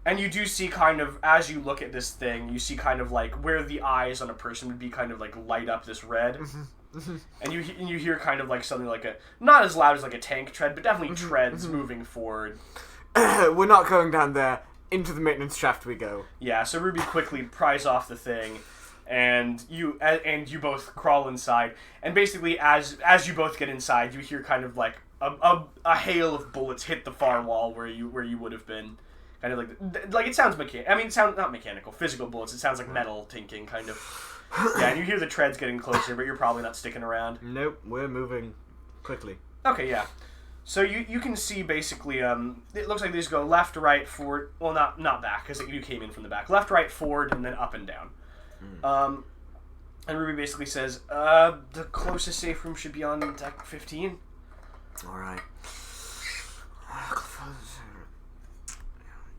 And you do see kind of, as you look at this thing, you see kind of like where the eyes on a person would be kind of like light up this red. And you hear kind of like something like a, not as loud as like a tank tread, but definitely treads moving forward. We're not going down there. Into the maintenance shaft we go. Yeah, so Ruby quickly pries off the thing, and you both crawl inside. And basically, as you both get inside, you hear kind of like a hail of bullets hit the far wall where you would have been. Kind of like it sounds not mechanical, physical bullets. It sounds like metal tinking, kind of. Yeah, and you hear the treads getting closer, but you're probably not sticking around. Nope, we're moving quickly. Okay, yeah. So you can see basically, it looks like these go left, right, forward. Well, not back, because you came in from the back. Left, right, forward, and then up and down. And Ruby basically says, the closest safe room should be on deck 15. Alright.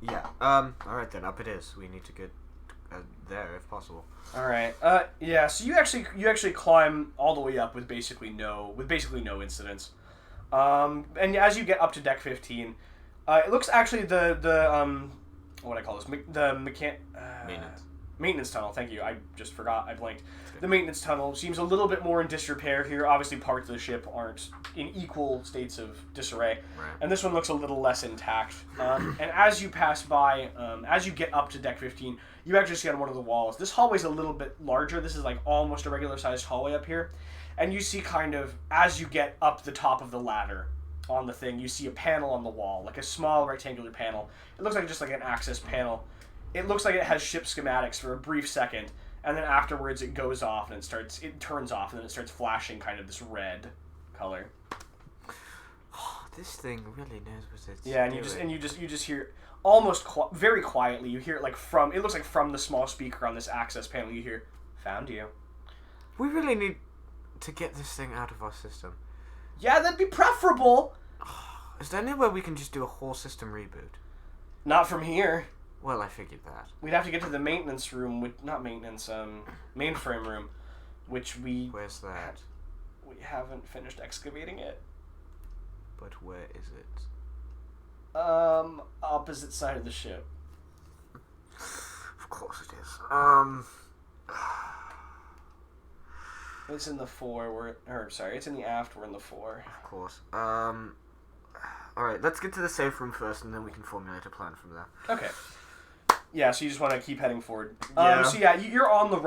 Yeah, alright then, up it is. We need to get there if possible. Alright, yeah, so you actually climb all the way up with basically no incidents. And as you get up to deck 15, it looks actually the what I call this, maintenance tunnel. Thank you. I just forgot. I blanked. The maintenance tunnel seems a little bit more in disrepair here. Obviously, parts of the ship aren't in equal states of disarray, and this one looks a little less intact. And as you pass by, as you get up to deck 15, you actually see on one of the walls. This hallway's a little bit larger. This is like almost a regular-sized hallway up here. And you see kind of, as you get up the top of the ladder on the thing, you see a panel on the wall, like a small rectangular panel. It looks like just like an access panel. It looks like it has ship schematics for a brief second. and then afterwards it goes off and it turns off, and then it starts flashing kind of this red color. Oh, this thing really knows what it's Yeah, and you just hear almost very quietly. You hear it like it looks like from the small speaker on this access panel. You hear, "Found you." We really need to get this thing out of our system. Yeah, that'd be preferable. Is there any way we can just do a whole system reboot? Not from here. Well, I figured that. We'd have to get to the maintenance room, mainframe room, which Where's that? we haven't finished excavating it. But where is it? Opposite side of the ship. Of course it is. It's in the fore. It's in the aft. We're in the fore. Of course. Alright, let's get to the safe room first, and then we can formulate a plan from there. Okay. Yeah, so you just want to keep heading forward. Yeah. So yeah, you're on the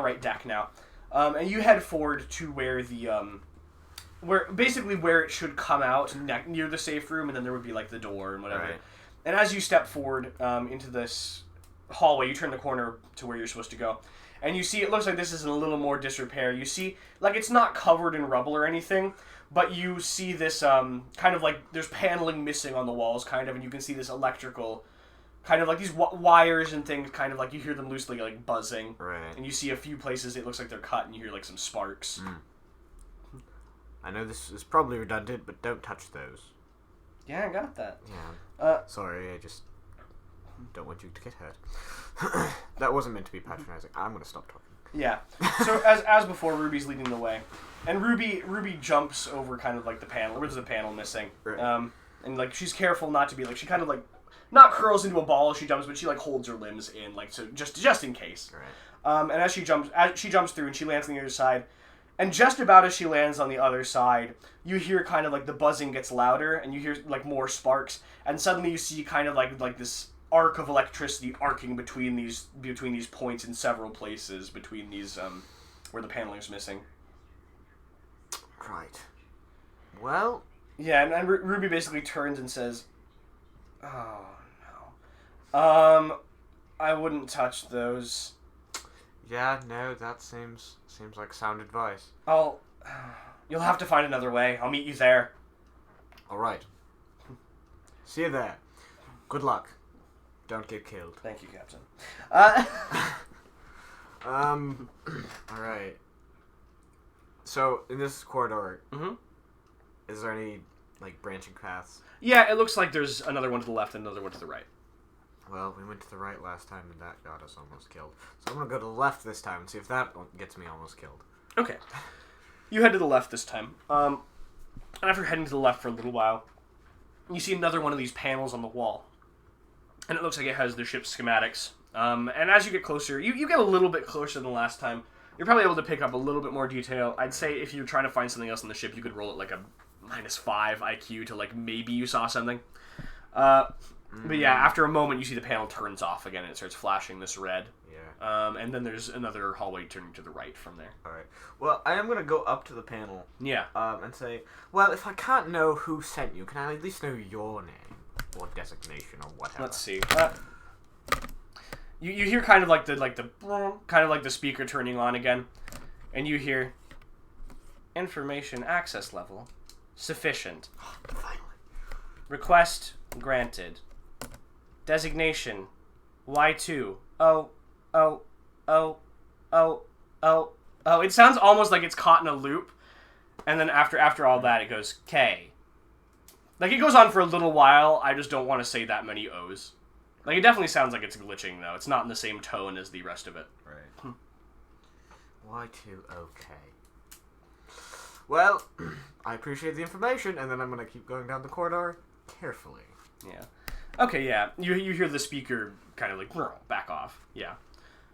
right deck now, and you head forward to where where it should come out near the safe room, and then there would be like the door and whatever. Right. And as you step forward into this hallway, you turn the corner to where you're supposed to go, and you see it looks like this is in a little more disrepair. You see, like it's not covered in rubble or anything, but you see this kind of like there's paneling missing on the walls, kind of, and you can see this electrical. Kind of like these wires and things, kind of like you hear them loosely like buzzing. Right. And you see a few places it looks like they're cut and you hear like some sparks. I know this is probably redundant, but don't touch those. Yeah, I got that. Yeah. Sorry, I just don't want you to get hurt. That wasn't meant to be patronizing. I'm going to stop talking. Yeah. So as before, Ruby's leading the way. And Ruby jumps over kind of like the panel. There's a panel missing. Right. And like she's careful not to be like, she kind of like not curls into a ball as she jumps, but she like holds her limbs in, like, so just in case. Right. And as she jumps through and she lands on the other side, and just about as she lands on the other side, you hear kind of like the buzzing gets louder, and you hear like more sparks, and suddenly you see kind of like this arc of electricity arcing between these points in several places between these where the paneling is missing. Right. Well. Yeah, and Ruby basically turns and says, "Oh no, I wouldn't touch those." Yeah, no, that seems like sound advice. You'll have to find another way. I'll meet you there. All right. See you there. Good luck. Don't get killed. Thank you, Captain. All right. So in this corridor, Mm-hmm. is there any like branching paths? Yeah, it looks like there's another one to the left and another one to the right. Well, we went to the right last time and that got us almost killed. So I'm gonna go to the left this time and see if that gets me almost killed. Okay. You head to the left this time. And after heading to the left for a little while, you see another one of these panels on the wall. And it looks like it has the ship's schematics. And as you get closer, you get a little bit closer than last time. You're probably able to pick up a little bit more detail. I'd say if you're trying to find something else on the ship, you could roll it like a -5 IQ to like maybe you saw something. But yeah, after a moment, you see the panel turns off again and it starts flashing this red. Yeah. And then there's another hallway turning to the right from there. All right. Well, I am gonna go up to the panel. Yeah. And say, well, if I can't know who sent you, can I at least know your name or designation or whatever? Let's see. You hear kind of like the speaker turning on again, and you hear information access level sufficient. Finally. Request granted. Designation Y2. Oh. It sounds almost like it's caught in a loop, and then after all that, it goes K. Like, it goes on for a little while. I just don't want to say that many O's. Like, it definitely sounds like it's glitching, though. It's not in the same tone as the rest of it. Right. Y2, okay. Well, I appreciate the information, and then I'm going to keep going down the corridor carefully. Yeah. Okay, yeah. You hear the speaker kind of like, back off. Yeah.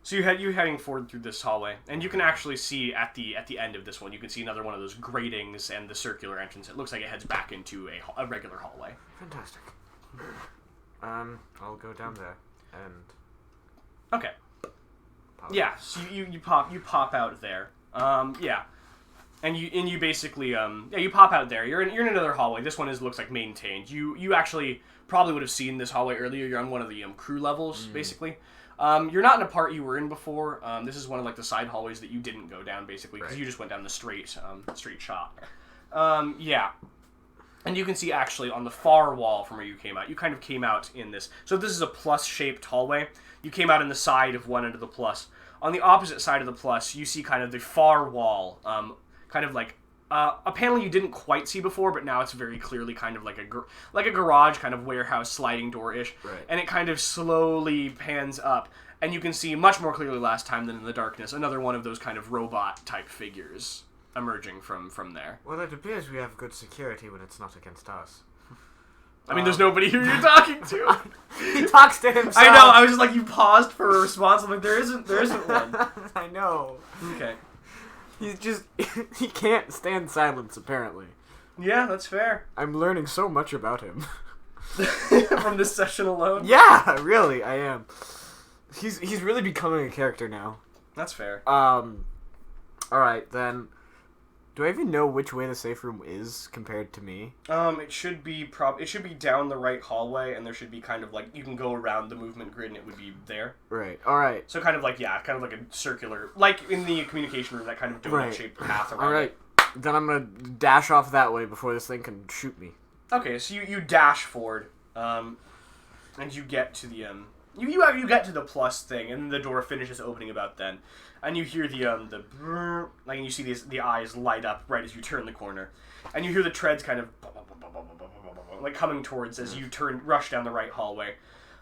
So you're heading forward through this hallway, and you can actually see at the end of this one, you can see another one of those gratings and the circular entrance. It looks like it heads back into a regular hallway. Fantastic. I'll go down there and. Okay. Pop. Yeah. So you pop out there. Yeah. And you basically you pop out there. You're in another hallway. This one looks like maintained. You actually probably would have seen this hallway earlier. You're on one of the crew levels basically. You're not in a part you were in before. This is one of like the side hallways that you didn't go down, basically, because Right. you just went down the straight shot. Yeah. And you can see actually on the far wall from where you came out, you kind of came out in this. So this is a plus-shaped hallway. You came out in the side of one end of the plus. On the opposite side of the plus, you see kind of the far wall, kind of like a panel you didn't quite see before, but now it's very clearly kind of like a garage, kind of warehouse sliding door-ish. Right. And it kind of slowly pans up, and you can see much more clearly last time than in the darkness another one of those kind of robot-type figures emerging from there. Well, it appears we have good security when it's not against us. I mean, there's nobody who you're talking to. He talks to himself. I know. I was just like, you paused for a response. I'm like, there isn't one. I know. Okay. He's just he can't stand silence. Apparently. Yeah, that's fair. I'm learning so much about him. From this session alone. Yeah, really, I am. He's really becoming a character now. That's fair. All right then. Do I even know which way the safe room is compared to me? It should be down the right hallway, and there should be kind of like you can go around the movement grid, and it would be there. Right. All right. So kind of like kind of like a circular, like in the communication room, that kind of donut-shaped path around. All right. Then I'm gonna dash off that way before this thing can shoot me. Okay, so you dash forward, and you get to the you get to the plus thing, and the door finishes opening about then, and you hear the brrr, like, and you see the eyes light up right as you turn the corner, and you hear the treads kind of like coming towards as you rush down the right hallway,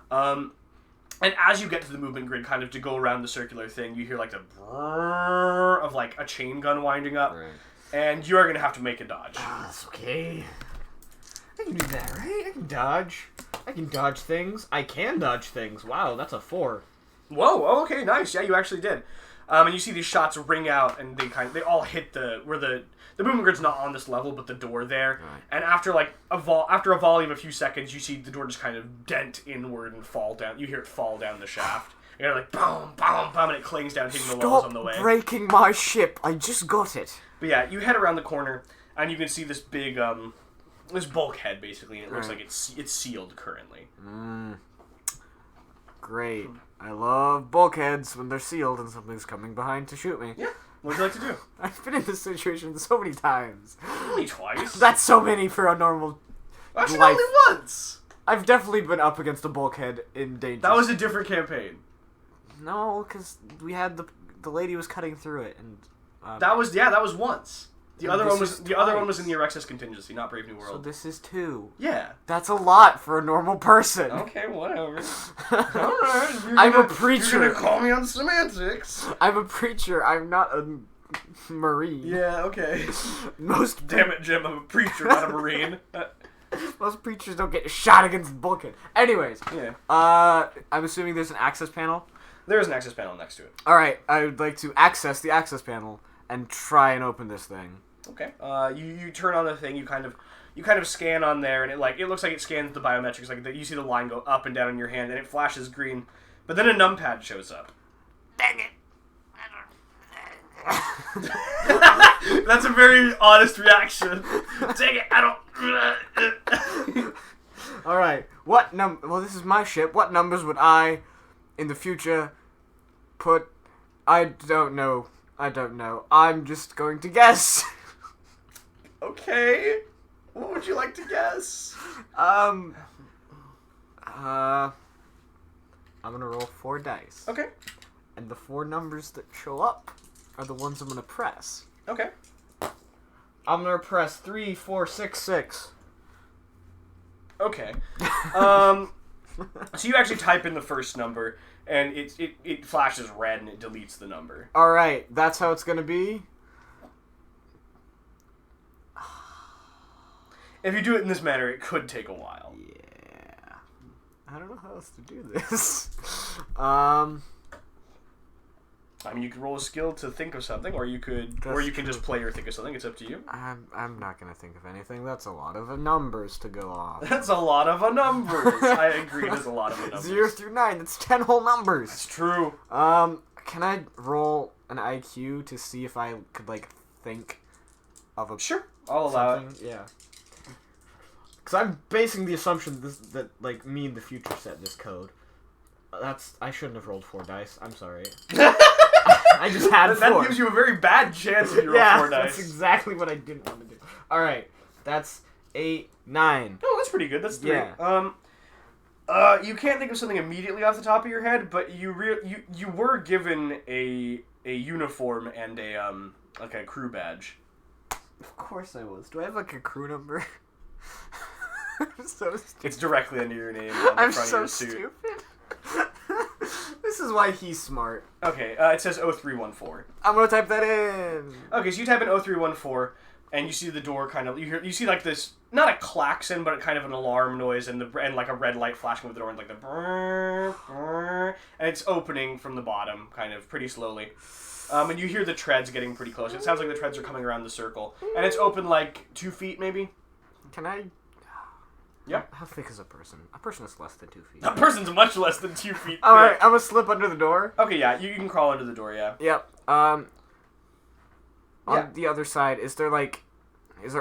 and as you get to the movement grid, kind of to go around the circular thing, you hear like the brrr of like a chain gun winding up, Right. and you are gonna have to make a dodge. That's okay. I can do that, right? I can dodge. I can dodge things. I can dodge things. Wow, that's a 4. Whoa! Oh, okay, nice. Yeah, you actually did. And you see these shots ring out, and they all hit where the movement grid's not on this level, but the door there. Right. And after like after a volley of a few seconds, you see the door just kind of dent inward and fall down. You hear it fall down the shaft. And you're like boom, boom, boom, and it clings down, hitting the walls on the way. Stop breaking my ship. I just got it. But yeah, you head around the corner, and you can see this big this bulkhead basically, and it looks Right. like it's sealed currently. Great. I love bulkheads when they're sealed and something's coming behind to shoot me. Yeah. What would you like to do? I've been in this situation so many times. Only twice. That's so many for a normal Actually, life. only once. I've definitely been up against a bulkhead in danger. That was a different campaign. No, because we had the lady was cutting through it, and That was once. The And other this one was is the other one twice. was in the Erexus contingency, not Brave New so World. this is 2. Yeah. That's a lot for a normal person. Okay, whatever. Alright. I'm a preacher. You're gonna call me on semantics. I'm a preacher. I'm not a marine. Yeah, okay. Most Damn it, Jim, I'm a preacher, not a marine. most preachers don't get shot against bulkhead. Anyways, Yeah. I'm assuming there's an access panel. There is an access panel next to it. All right, I would like to access the access panel and try and open this thing. Okay. You turn on the thing, you kind of scan on there, and it looks like it scans the biometrics, like you see the line go up and down in your hand, and it flashes green. But then a numpad shows up. Dang it! That's a very honest reaction. Dang it, I don't... All right, well, this is my ship. What numbers would I, in the future, put? I don't know. I'm just going to guess. Okay. What would you like to guess? I'm gonna roll 4 dice. Okay. And the 4 numbers that show up are the ones I'm gonna press. Okay. I'm gonna press 3, 4, 6, 6. Okay. So you actually type in the first number, and it flashes red, and it deletes the number. All right, that's how it's gonna be. If you do it in this manner, it could take a while. Yeah. I don't know how else to do this. I mean, you could roll a skill to think of something, or you can That's just play or think of something. It's up to you. I'm not gonna think of anything. That's a lot of numbers to go off. That's a lot of numbers. I agree. There's a lot of numbers. 0 through 9. That's 10 whole numbers. That's true. Can I roll an IQ to see if I could think of a Sure, I'll allow it. something? Yeah. Because I'm basing the assumption that me in the future set this code. I shouldn't have rolled 4 dice. I'm sorry. I just had 4. That gives you a very bad chance if you roll 4 dice. That's exactly what I didn't want to do. Alright, that's 8, 9. Oh, that's pretty good. That's 3. Yeah. You can't think of something immediately off the top of your head, but you were given a uniform and a like a crew badge. Of course I was. Do I have like a crew number? I'm so stupid. It's directly under your name on the I'm front so of your suit. stupid. This is why he's smart. Okay, it says 0314. I'm gonna type that in. Okay, so you type in 0314, and you see the door kind of you see like this, not a klaxon, but kind of an alarm noise, and like a red light flashing with the door, and like the brrr, brrr, and it's opening from the bottom, kind of pretty slowly. And you hear the treads getting pretty close. It sounds like the treads are coming around the circle, and it's open like 2 feet maybe. Can I? Yep. How thick is a person? A person is less than 2 feet. A person's much less than 2 feet. Alright, I'm gonna slip under the door. Okay, yeah, you can crawl under the door, yeah. Yep. On the other side, is there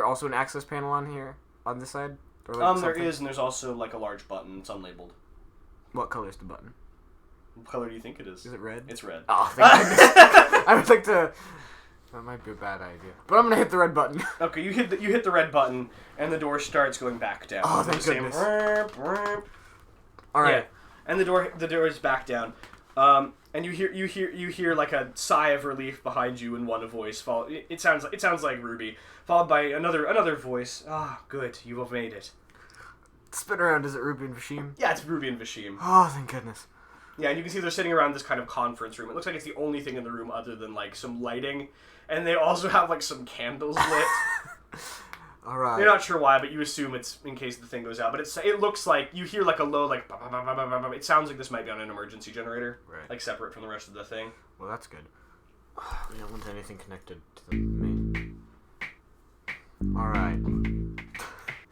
also an access panel on here? On this side? Or like There is, and there's also like a large button. It's unlabeled. What color is the button? What color do you think it is? Is it red? It's red. Oh, thank goodness. I would like to... That might be a bad idea. But I'm gonna hit the red button. Okay, you hit the red button, and the door starts going back down. Oh, thank goodness. All right. Yeah, and the door is back down. And you hear like a sigh of relief behind you, and one voice. It sounds like Ruby, followed by another voice. Ah, good, you've made it. Spin around. Is it Ruby and Vashim? Yeah, it's Ruby and Vashim. Oh, thank goodness. Yeah, and you can see they're sitting around this kind of conference room. It looks like it's the only thing in the room other than like some lighting, and they also have like some candles lit. All right. You're not sure why, but you assume it's in case the thing goes out. But it looks like you hear like a low like. It sounds like this might be on an emergency generator, right? Like separate from the rest of the thing. Well, that's good. We don't want anything connected to the main. All right.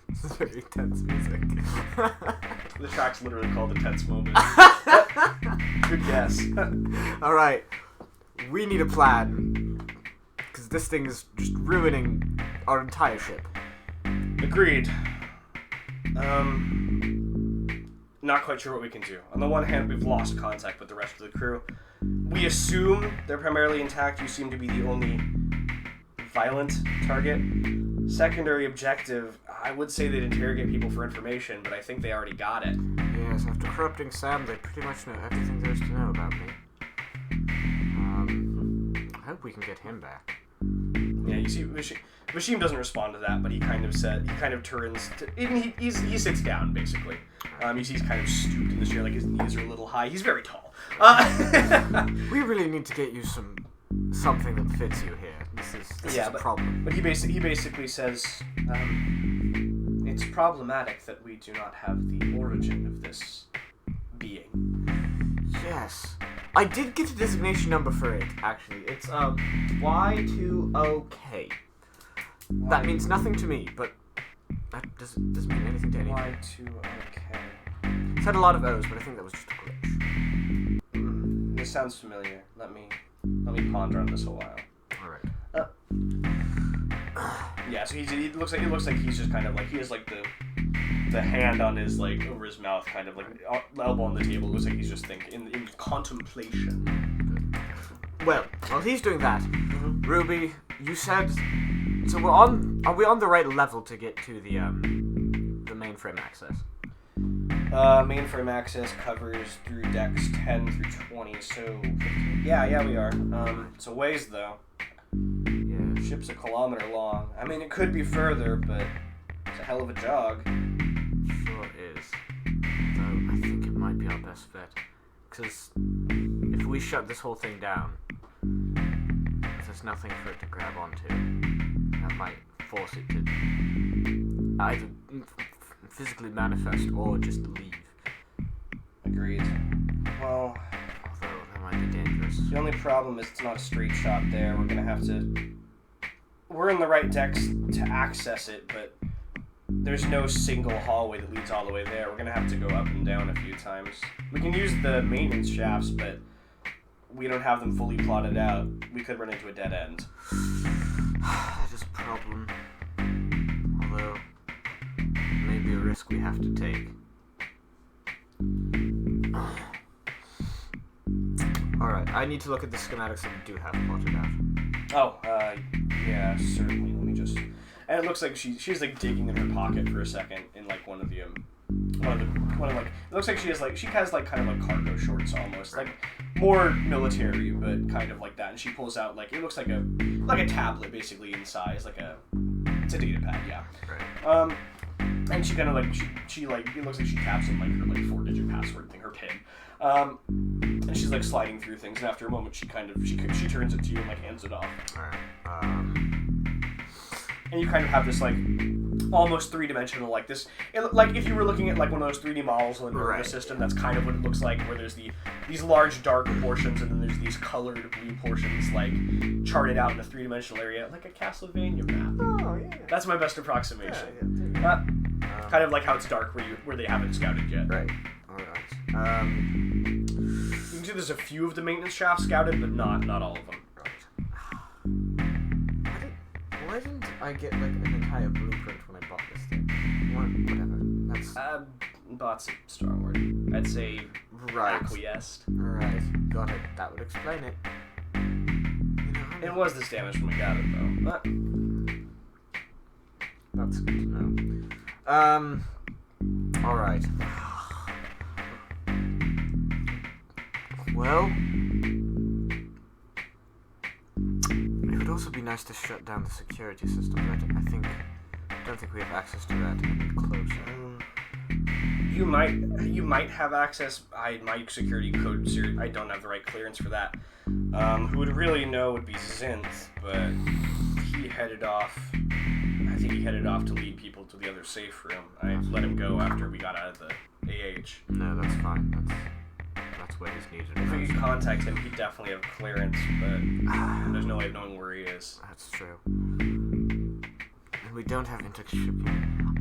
This is very tense music. The track's literally called The Tense Moment. Good guess. All right. We need a plan. Because this thing is just ruining our entire ship. Agreed. Not quite sure what we can do. On the one hand, we've lost contact with the rest of the crew. We assume they're primarily intact. You seem to be the only violent target. Secondary objective, I would say they'd interrogate people for information, but I think they already got it. Yes, after corrupting Sam, they pretty much know everything there is to know about me. I hope we can get him back. Yeah, you see, Vashim doesn't respond to that, but he kind of turns to, and he sits down, basically. You see he's kind of stooped in the chair, like his knees are a little high. He's very tall. We really need to get you something that fits you here. This is a problem. But he basically says, it's problematic that we do not have the origin of this being. Yes. I did get a designation number for it, actually. It's Y2OK. That means nothing to me, but that doesn't mean anything to anyone. Y2OK. It's had a lot of O's, but I think that was just a glitch. This sounds familiar. Let me ponder on this a while. Alright. Yeah, so it looks like he's just kind of like, he has like the hand on his like over his mouth, kind of like elbow on the table. It looks like he's just thinking in contemplation. Well, while he's doing that, Ruby, you said so are we on the right level to get to the mainframe access? Mainframe access covers through decks 10 through 20, so 15. Yeah, we are. It's a ways though. Yeah. Ship's a kilometer long. I mean, it could be further, but it's a hell of a jog. Sure is. Though I think it might be our best bet. Because if we shut this whole thing down, if there's nothing for it to grab onto, that might force it to either physically manifest or just leave. Agreed. Well, although that might be dangerous. The only problem is it's not a straight shot there. We're in the right decks to access it, but there's no single hallway that leads all the way there. We're gonna have to go up and down a few times. We can use the maintenance shafts, but we don't have them fully plotted out. We could run into a dead end. That is a problem. Although, maybe a risk we have to take. I need to look at the schematics that we do have plotted out. Oh, yeah, certainly. Let me just. And it looks like she's like digging in her pocket for a second in like one of like it looks like she has like kind of like cargo shorts almost, like more military but kind of like that, and she pulls out like it looks like a tablet basically in size, it's a data pad, yeah. Right. And she kind of like she like it looks like she taps in like her like 4-digit password thing, her PIN. And she's like sliding through things, and after a moment she turns it to you and like hands it off. Alright. And you kind of have this like almost three-dimensional like this, like if you were looking at like one of those 3D models of the nervous system, that's kind of what it looks like, where there's these large dark portions and then there's these colored blue portions like charted out in a three-dimensional area, like a Castlevania map. Oh yeah. That's my best approximation. Yeah. Kind of like how it's dark where they haven't scouted yet. Right. Alright. You can see there's a few of the maintenance shafts scouted, but not all of them. Why didn't I get like an entire blueprint when I bought this thing? Whatever. That's Bought's a strong word. I'd say acquiesced. Right. Got it. That would explain it. It was this damage when we got it though. That's good to know. Alright. Well, it would also be nice to shut down the security system, but I don't think we have access to that any closer. You might have access. My security code. I don't have the right clearance for that. Who would really know would be Zinth, but he headed off. I think he headed off to lead people to the other safe room. I let him go after we got out of the AH. No, that's fine. That's where he's needed. If we could contact him, he'd definitely have clearance, but there's no way of knowing where he is. That's true. And we don't have intershipping.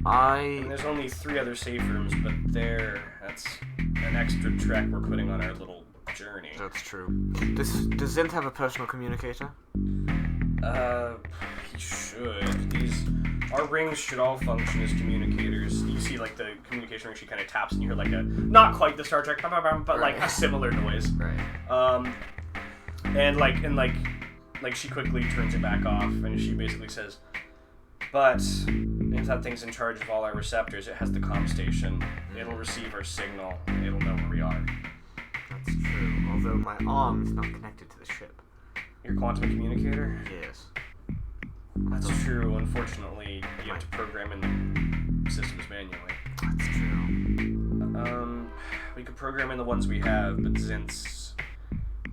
And there's only 3 other safe rooms, but that's an extra trek we're putting on our little journey. That's true. Does Zinth have a personal communicator? He should. Our rings should all function as communicators. You see, like, the communication ring, she kind of taps, and you hear, like, not quite the Star Trek, but, like, a similar noise. Right. And she quickly turns it back off, and she basically says, but if that thing's in charge of all our receptors, it has the comm station. It'll receive our signal, and it'll know where we are. That's true, although my arm is not connected to the ship. Your quantum communicator? Yes. That's true. Unfortunately, you have to program in the systems manually. That's true. We could program in the ones we have, but Zinth's...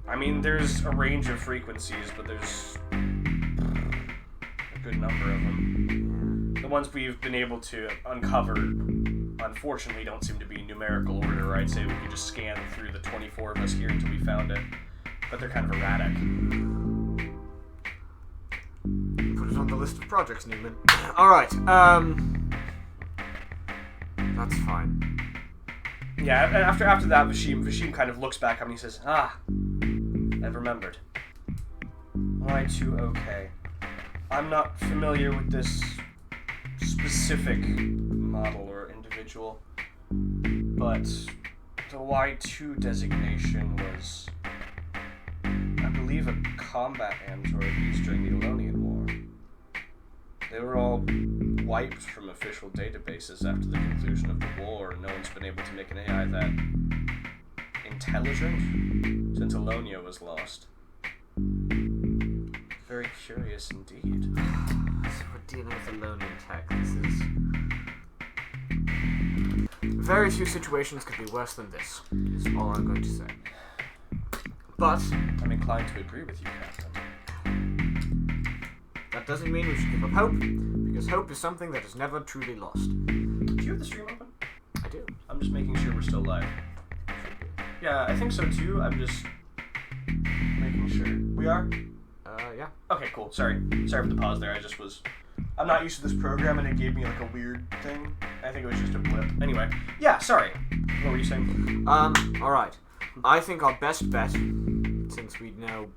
I mean, there's a range of frequencies, but there's a good number of them. The ones we've been able to uncover, unfortunately, don't seem to be in numerical order. I'd say we could just scan through the 24 of us here until we found it. But they're kind of erratic. Put it on the list of projects, Newman. Alright, that's fine. Yeah, and after that, Vashim kind of looks back at me and he says, I've remembered. Why too okay. I'm not familiar with this specific model or individual, but the Y2 designation was, I believe, a combat android used during the Elonian War. They were all wiped from official databases after the conclusion of the war, and no one's been able to make an AI that intelligent since Elonia was lost. Very curious indeed. So we're dealing with Elonian tech. This is... Very few situations could be worse than this, is all I'm going to say. But I'm inclined to agree with you, Captain. That doesn't mean we should give up hope, because hope is something that is never truly lost. Do you have the stream open? I do. I'm just making sure we're still live. Yeah, I think so too. I'm just making sure. We are? Yeah. Okay, cool. Sorry for the pause there. I'm not used to this program, and it gave me like a weird thing. I think it was just a blip. Anyway, yeah, sorry. What were you saying? Alright. I think our best bet, since we know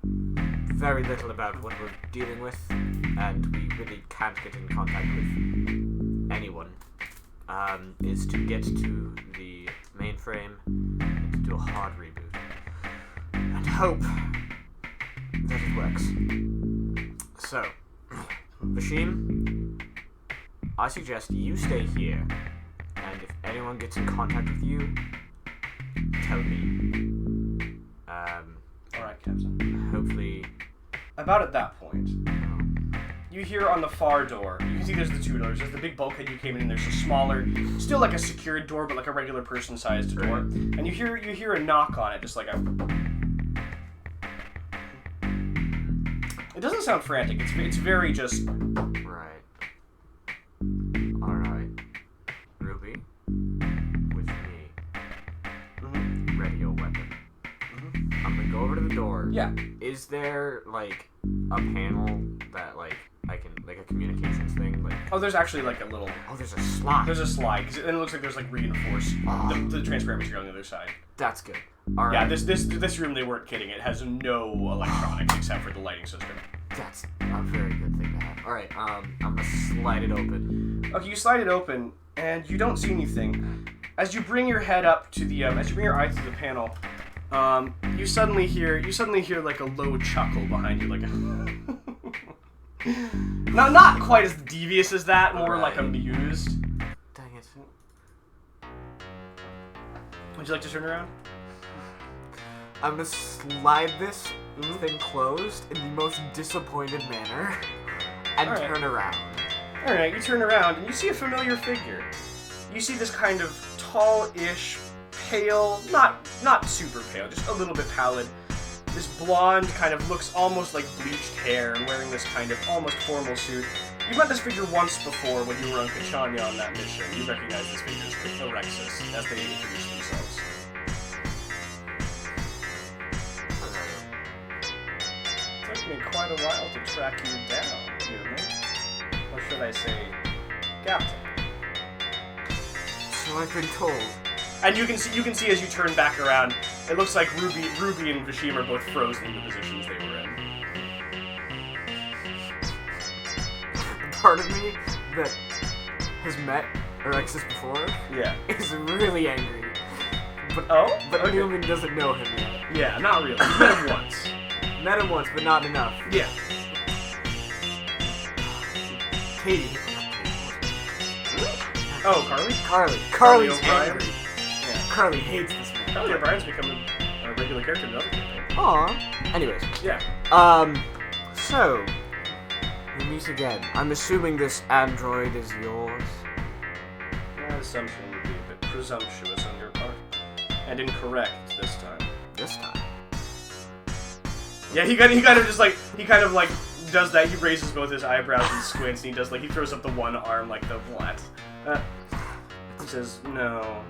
very little about what we're dealing with, and we really can't get in contact with anyone, is to get to the mainframe and to do a hard reboot. And hope that it works. So, Bashim, I suggest you stay here, and if anyone gets in contact with you, tell me. Alright, Captain. Hopefully... About at that point, you hear on the far door, you can see there's the two doors. There's the big bulkhead you came in, and there's a smaller, still like a secured door, but like a regular person-sized door. And you hear a knock on it, just like a... It doesn't sound frantic, it's very just... Right. Alright. Ruby, with me. Mhm. Ready your weapon. Mhm. I'm gonna go over to the door. Yeah. Is there, like, a panel that, like, I can, like, a communications thing? Like, Oh, there's actually like a little... oh, there's a slot. There's a slide, because it looks like there's like reinforced, the transparent material on the other side. That's good. Alright. Yeah, this room, they weren't kidding, it has no electronics except for the lighting system. That's a very good thing to have. Alright, I'm gonna slide it open. Okay, you slide it open, and you don't see anything. As you bring your head up to the, as you bring your eyes to the panel, you suddenly hear like a low chuckle behind you, like a... not quite as devious as that, more like amused. Dang it. Would you like to turn around? I'm gonna slide this thing closed in the most disappointed manner and Alright. turn around. Alright, you turn around and you see a familiar figure. You see this kind of tall-ish, pale, not super pale, just a little bit pallid. This blonde kind of looks almost like bleached hair and wearing this kind of almost formal suit. You met this figure once before when you were on Kachanya on that mission. You recognize this figure as Cryptorexus as they introduced themselves. It took me quite a while to track you down, human. Or should I say, Captain? So I've been told. And you can see as you turn back around, it looks like Ruby and Vashim are both frozen in the positions they were in. Part of me that has met Orexis before Yeah. is really angry. But Okay. Newman doesn't know him yet. Yeah, not really. You met him once. Met him once, but not enough. Yeah. Katie. Oh, Carly? Carly's O'Brien? angry. Yeah. Carly hates this man. Carly O'Brien's become a regular character in the other campaign. Aw. Anyways. Yeah. So, we meet again. I'm assuming this android is yours. That assumption would be a bit presumptuous on your part. And incorrect this time. This time. Yeah, he kind of does that. He raises both his eyebrows and squints, and he throws up the one arm like the what? He says, no,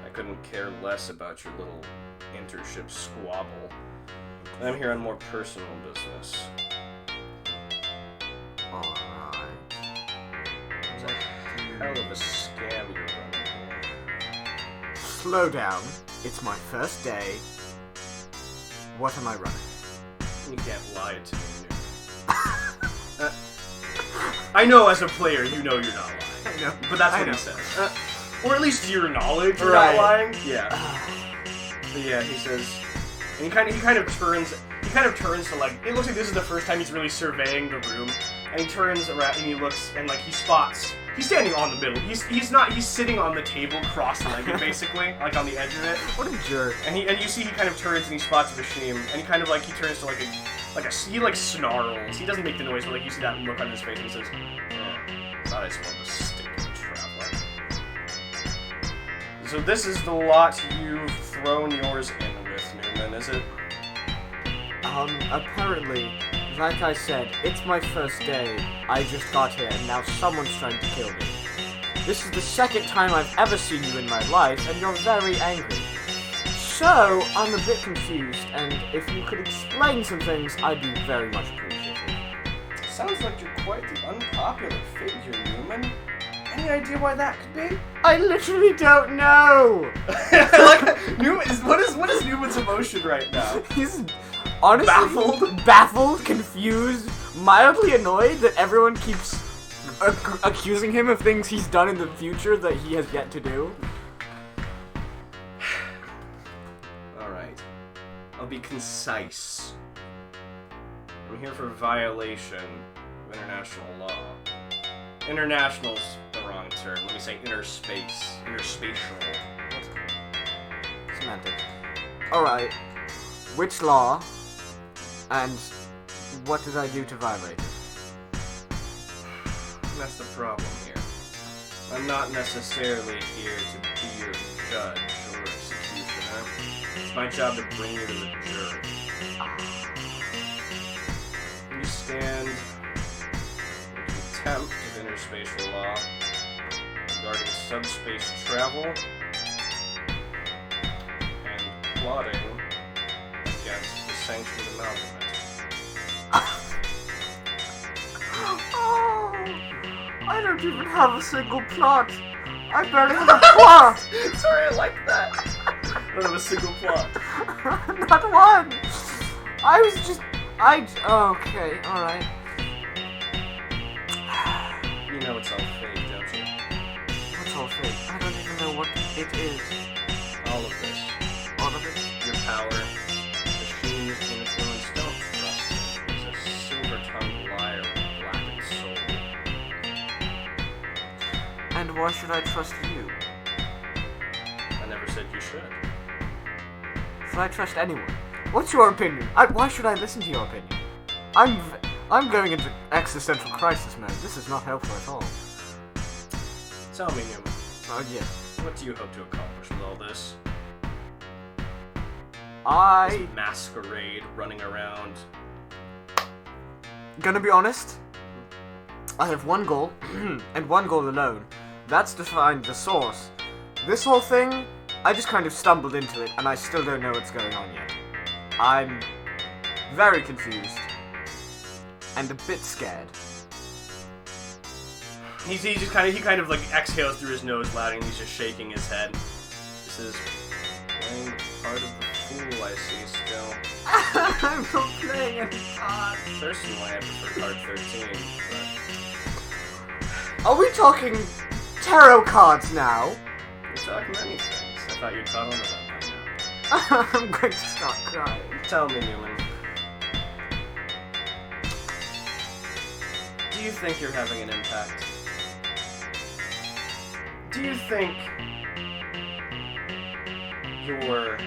I couldn't care less about your little intership squabble. I'm here on more personal business. Alright. It's a hell of a scam you're running here. Slow down. It's my first day. What am I running? You can't lie to me, Newman. I know as a player, you know you're not lying. I know. But that's I what know. he says. Or at least to your knowledge, you're Right. not lying. Yeah. But yeah, he says, and he kind of turns to like, it looks like this is the first time he's really surveying the room, and he turns around and he looks and like he spots, he's standing on the middle. He's sitting on the table cross-legged basically, like on the edge of it. What a jerk. And you see he kind of turns and he spots Vashim, and he kind of like he turns to he snarls. He doesn't make the noise, but like you see that look on his face, and he says, "Thought I smelled the stink of a traveler." So this is the lot you've thrown yours in with, Newman, is it? Apparently, like I said, it's my first day. I just got here, and now someone's trying to kill me. This is the second time I've ever seen you in my life, and you're very angry. So, I'm a bit confused, and if you could explain some things, I'd be very much appreciated. Sounds like you're quite the unpopular figure, Newman. Any idea why that could be? I literally don't know! What is Newman's emotion right now? He's honestly baffled, confused, mildly annoyed that everyone keeps accusing him of things he's done in the future that he has yet to do. Alright. be concise. I'm here for violation of international law. International's the wrong term. Let me say interspace. Interspatial. Semantic. Alright. Which law? And what did I do to violate it? That's the problem here. I'm not necessarily here to be your judge or executioner. It's my job to bring you to the jury. You stand in contempt of interspatial law regarding subspace travel and plotting against the sanctioned amalgamate. I don't even have a single plot. I barely have a plot. Sorry, I like that. I don't have a single plot. Not one. I was just... okay, alright. You know it's all fake, don't you? What's all fake? I don't even know what it is. All of this. All of it? Your power. Machines influence don't trust him. He's a silver-tongued liar with a blackened soul. And why should I trust you? I never said you should. Should I trust anyone? What's your opinion? Why should I listen to your opinion? I'm going into existential crisis mode. This is not helpful at all. Tell me, Newman. Oh, yeah. What do you hope to accomplish with all this? I... This masquerade running around. Gonna be honest, I have one goal, and one goal alone. That's to find the source. This whole thing, I just kind of stumbled into it, and I still don't know what's going on yet. I'm very confused, and a bit scared. He kind of like exhales through his nose loud, and he's just shaking his head. This is playing the part of the fool I see still. I'm not playing any cards. Personally, I prefer card 13, but... Are we talking tarot cards now? We talk many things. I thought you'd caught on to that by now. I'm going to start crying. Tell me, Newman. Do you think you're having an impact? Do you think your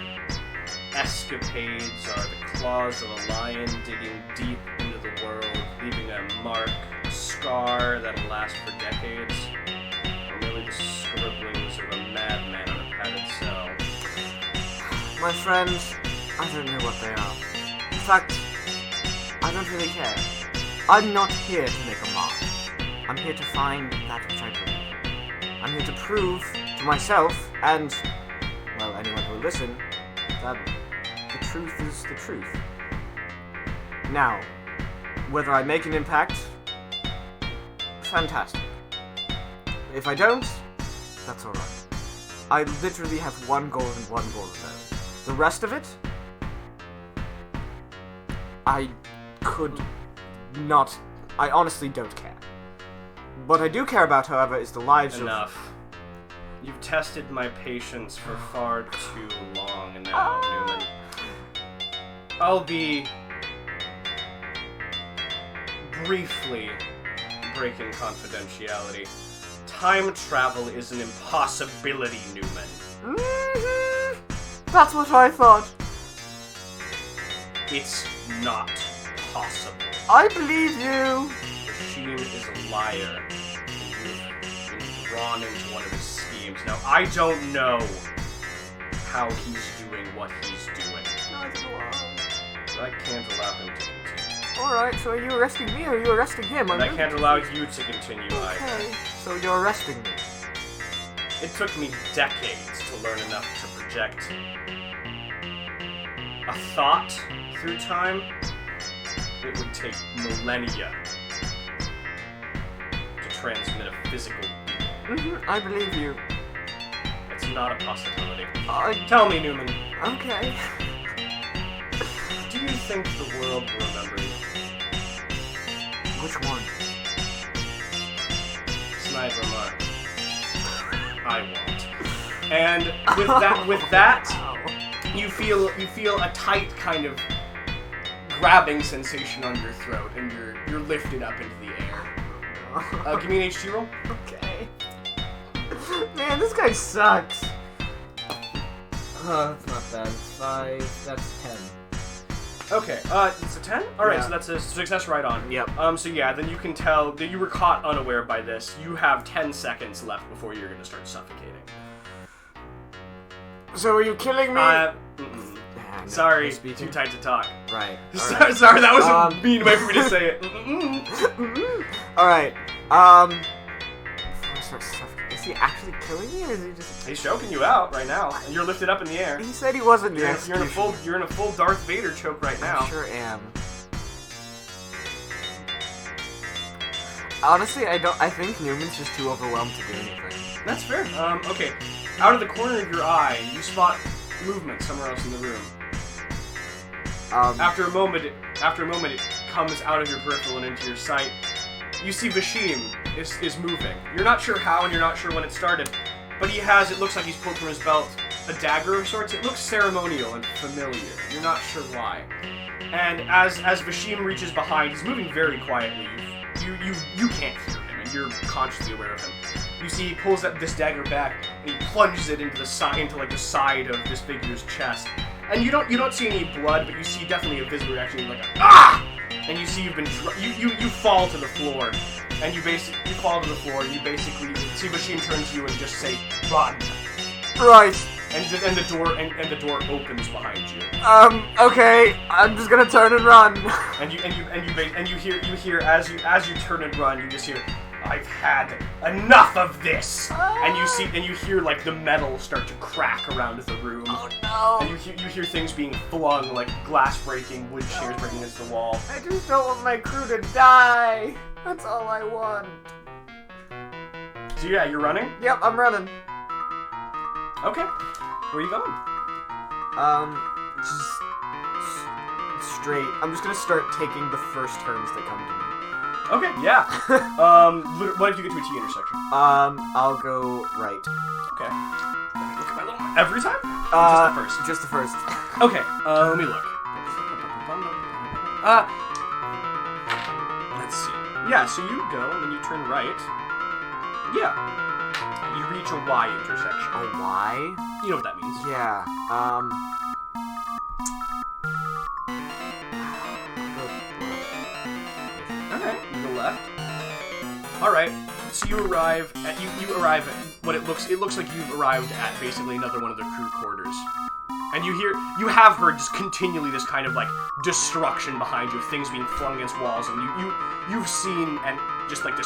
escapades are the claws of a lion digging deep into the world, leaving a mark, a scar that'll last for decades? Or merely the scribblings of a madman on a padded cell? My friends, I don't know what they are. In fact, I don't really care. I'm not here to make a mark. I'm here to find that which I believe. I'm here to prove to myself and, well, anyone who will listen, that the truth is the truth. Now, whether I make an impact, fantastic. If I don't, that's alright. I literally have one goal and one goal alone. The rest of it, I honestly don't care. What I do care about, however, is the lives Enough. You've tested my patience for far too long now, Newman. I'll be briefly breaking confidentiality. Time travel is an impossibility, Newman. Mm-hmm. That's what I thought. It's not possible. I believe you. Rashim is a liar, and you've been drawn into one of his schemes. Now, I don't know how he's doing what he's doing, but I can't allow him to continue. Alright, so are you arresting me or are you arresting him? And I can't allow you to continue either. Okay, so you're arresting me. It took me decades to learn enough to project a thought through time. It would take millennia to transmit a physical being. I believe you. It's not a possibility. I... Tell me, Newman, Okay. do you think the world will remember you? Which one? Snide remark. I won't. And with that, you feel a tight kind of grabbing sensation on your throat, and you're lifted up into the air. Give me an HT roll. Okay. Man, this guy sucks. That's not bad. It's 5. That's 10. Okay, it's a 10? Alright, Yeah. so that's a success right on. Yep. So yeah, then you can tell that you were caught unaware by this. You have 10 seconds left before you're gonna start suffocating. So are you killing me? Sorry, too tight to talk. Right. Sorry, that was a mean way for me to say it. Alright. Before I start suffocating, is he actually killing me, or is he just... He's choking you out right now, and you're lifted up in the air. He said he wasn't You're there. in a full Darth Vader choke right now. I sure am. Honestly, I think Newman's just too overwhelmed to do anything. That's fair. Okay. Out of the corner of your eye, you spot movement somewhere else in the room. After a moment, it comes out of your peripheral and into your sight. You see Vashim is moving. You're not sure how, and you're not sure when it started, but it looks like he's pulled from his belt a dagger of sorts. It looks ceremonial and familiar. You're not sure why. And as Vashim reaches behind, he's moving very quietly. You can't hear him, and you're consciously aware of him. You see he pulls this dagger back, and he plunges it into the side of this figure's chest. And you don't see any blood, but you see definitely a visible reaction, like a ah! And you see you fall to the floor, and you fall to the floor, and you basically see Vashim turn to you and just say, "Run!" Right. And the door opens behind you. Okay. I'm just gonna turn and run. And you hear as you turn and run, you just hear, "I've had enough of this!" And you hear like the metal start to crack around the room. Oh no! And you hear things being flung, like glass breaking, wood chairs breaking against the wall. I just don't want my crew to die. That's all I want. So yeah, you're running? Yep, I'm running. Okay. Where are you going? Just straight. I'm just gonna start taking the first turns that come to me. Okay, yeah. What if you get to a T intersection? I'll go right. Okay. Look at my little... Every time? Just the first. Okay, let me look. Let's see. Yeah, so you go, and then you turn right. Yeah. You reach a Y intersection. A Y? You know what that means. Yeah, Alright, you go left. Alright, so you arrive at what it looks like you've arrived at basically another one of the crew quarters. And you have heard just continually this kind of like destruction behind you, of things being flung against walls, and you've seen and just like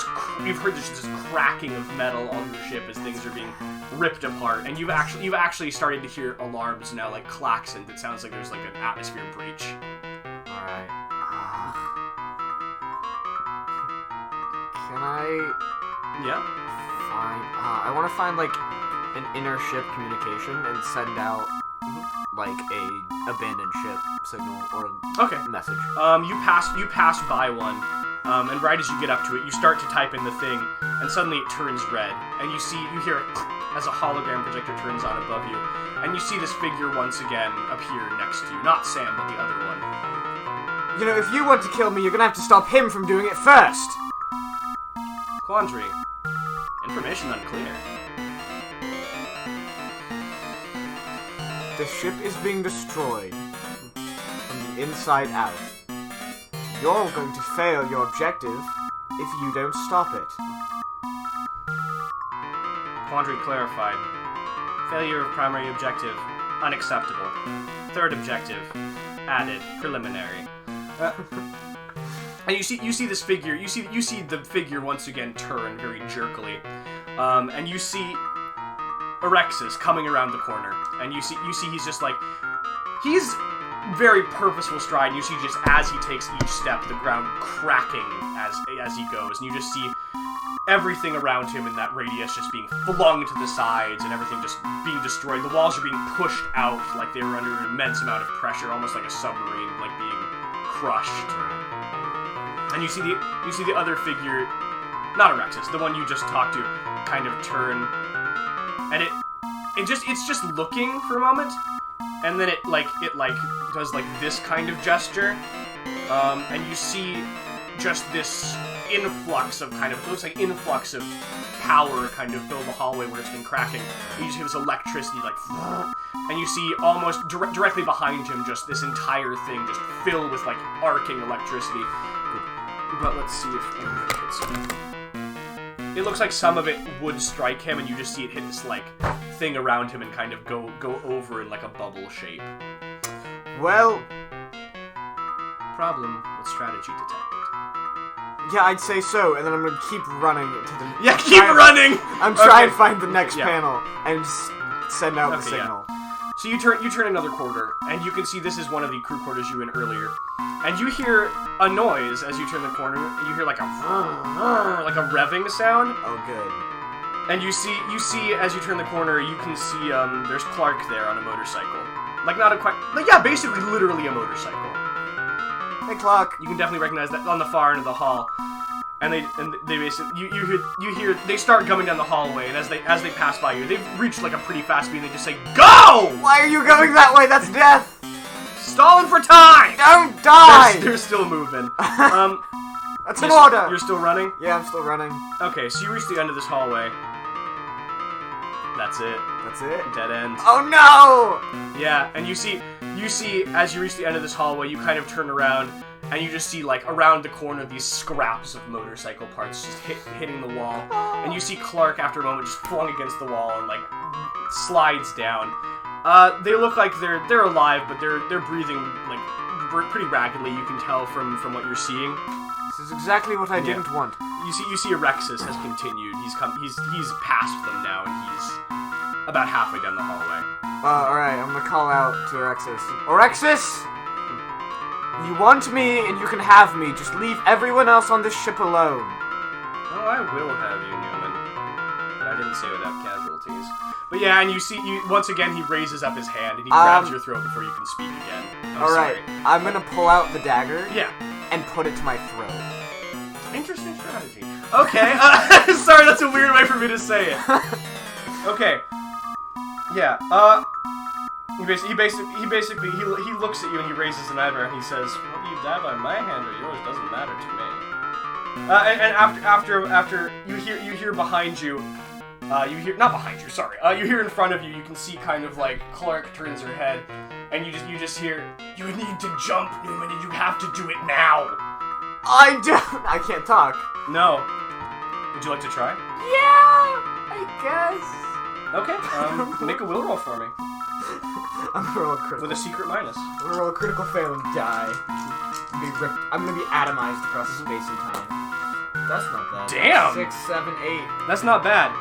you've heard this cracking of metal on your ship as things are being ripped apart, and you've actually started to hear alarms now, like klaxons. It sounds like there's like an atmosphere breach. alright. Can I Yeah. I want to find like an inner ship communication and send out like a abandoned ship signal or Okay. message. You pass by one, and right as you get up to it, you start to type in the thing, and suddenly it turns red, and you hear as a hologram projector turns on above you, and you see this figure once again appear next to you. Not Sam, but the other one. You know, if you want to kill me, you're gonna have to stop him from doing it first. Quandary. Information unclear. The ship is being destroyed from the inside out. You're going to fail your objective if you don't stop it. Quandary clarified. Failure of primary objective. Unacceptable. Third objective. Added. Preliminary. And you see this figure. You see the figure once again turn very jerkily, and you see Erexis coming around the corner, and you see he's very purposeful stride, and you see just as he takes each step, the ground cracking as he goes, and you just see everything around him in that radius just being flung to the sides, and everything just being destroyed. The walls are being pushed out like they were under an immense amount of pressure, almost like a submarine, like being crushed. And you see the other figure, not Erexis, the one you just talked to, kind of turn, and it's just looking for a moment, and then it does like this kind of gesture, and you see just this influx of it looks like influx of power kind of fill the hallway where it's been cracking. You just hear this electricity and you see almost directly behind him just this entire thing just filled with like arcing electricity. But let's see if anything hits him. It looks like some of it would strike him, and you just see it hit this like thing around him and kind of go over in like a bubble shape. Well, problem with strategy detected. yeah, I'd say so, and then I'm gonna keep running to the... Yeah, keep running! I'm trying to find the next panel and send out the Okay, signal. So you turn another corner, and you can see this is one of the crew quarters you were in earlier. And you hear a noise as you turn the corner. You hear like a like a revving sound. Oh, good. And you see as you turn the corner, you can see there's Clark there on a motorcycle. Like not a quite, like yeah, basically literally a motorcycle. Hey, Clark. You can definitely recognize that on the far end of the hall. And they basically you hear they start coming down the hallway, and as they pass by you, they've reached like a pretty fast speed, and they just say, "Go!" Why are you going that way? That's death. Stalling for time. Don't die. They're still moving. That's an order. You're still running? Yeah, I'm still running. Okay, so you reach the end of this hallway. That's it. That's it? Dead end. Oh no! Yeah, and you see as you reach the end of this hallway, you kind of turn around, and you just see like around the corner these scraps of motorcycle parts just hitting the wall. And you see Clark after a moment just flung against the wall and like slides down. They look like they're alive, but they're breathing like pretty raggedly. You can tell from what you're seeing. This is exactly what I didn't want. You see Orexis has continued. He's past them now, and he's about halfway down the hallway. Alright, I'm gonna call out to Orexis. Orexis! You want me, and you can have me. Just leave everyone else on this ship alone. Oh, I will have you, Newman. But I didn't say without casualties. But yeah, and you see, once again, he raises up his hand, and he grabs your throat before you can speak again. Alright, I'm gonna pull out the dagger. Yeah. And put it to my throat. Interesting strategy. Okay, sorry, that's a weird way for me to say it. Okay. Yeah, he basically looks at you and he raises an eyebrow and he says, "Whether you die by my hand or yours doesn't matter to me." And after you hear behind you, not behind you, sorry. You hear in front of you. You can see kind of like Clark turns her head, and you just hear, "You need to jump, Newman, and you have to do it now." I can't talk. No. Would you like to try? Yeah, I guess. Okay. Make a will roll for me. I'm gonna roll a critical. With a secret minus. I'm gonna roll a critical fail and die. I'm gonna be atomized across space and time. That's not bad. Damn! 6, 7, 8. That's not bad.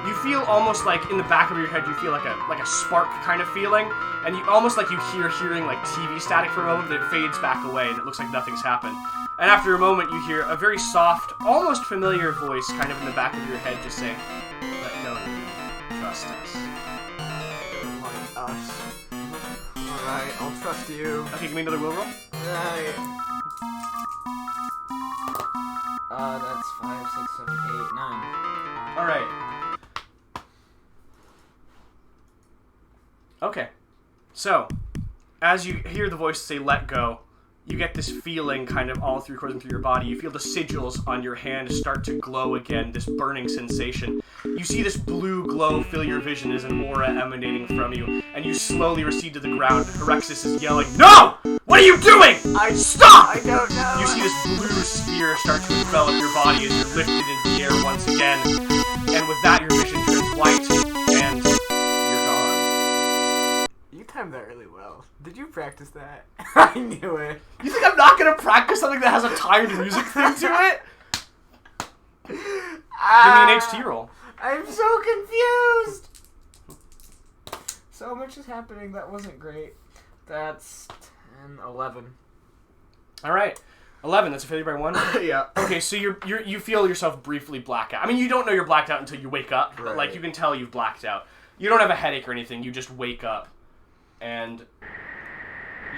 You feel almost like in the back of your head, you feel like a spark kind of feeling, and you almost like you hearing like TV static for a moment, but it fades back away, and it looks like nothing's happened. And after a moment, you hear a very soft, almost familiar voice kind of in the back of your head just saying, "Let go, trust us." Don't like us. Alright, I'll trust you. Okay, give me another will roll. Right. That's 5, 6, 7, 8, 9. Alright. Okay. So, as you hear the voice say, "Let go," you get this feeling kind of all coursing through your body. You feel the sigils on your hand start to glow again, this burning sensation. You see this blue glow fill your vision as an aura emanating from you, and you slowly recede to the ground. Orexis is yelling, "No! What are you doing? Stop!" I don't know. You see this blue sphere start to envelop your body as you're lifted into the air once again. And with that, your vision turns white, and you're gone. You timed that really well. Did you practice that? I knew it. You think I'm not gonna practice something that has a timed music thing to it? Give me an HT roll. I'm so confused. So much is happening. That wasn't great. That's 10, 11. Alright. 11, that's a failure by 1? Yeah. Okay, so you feel yourself briefly black out. I mean, you don't know you're blacked out until you wake up, but like you can tell you've blacked out. You don't have a headache or anything, you just wake up. And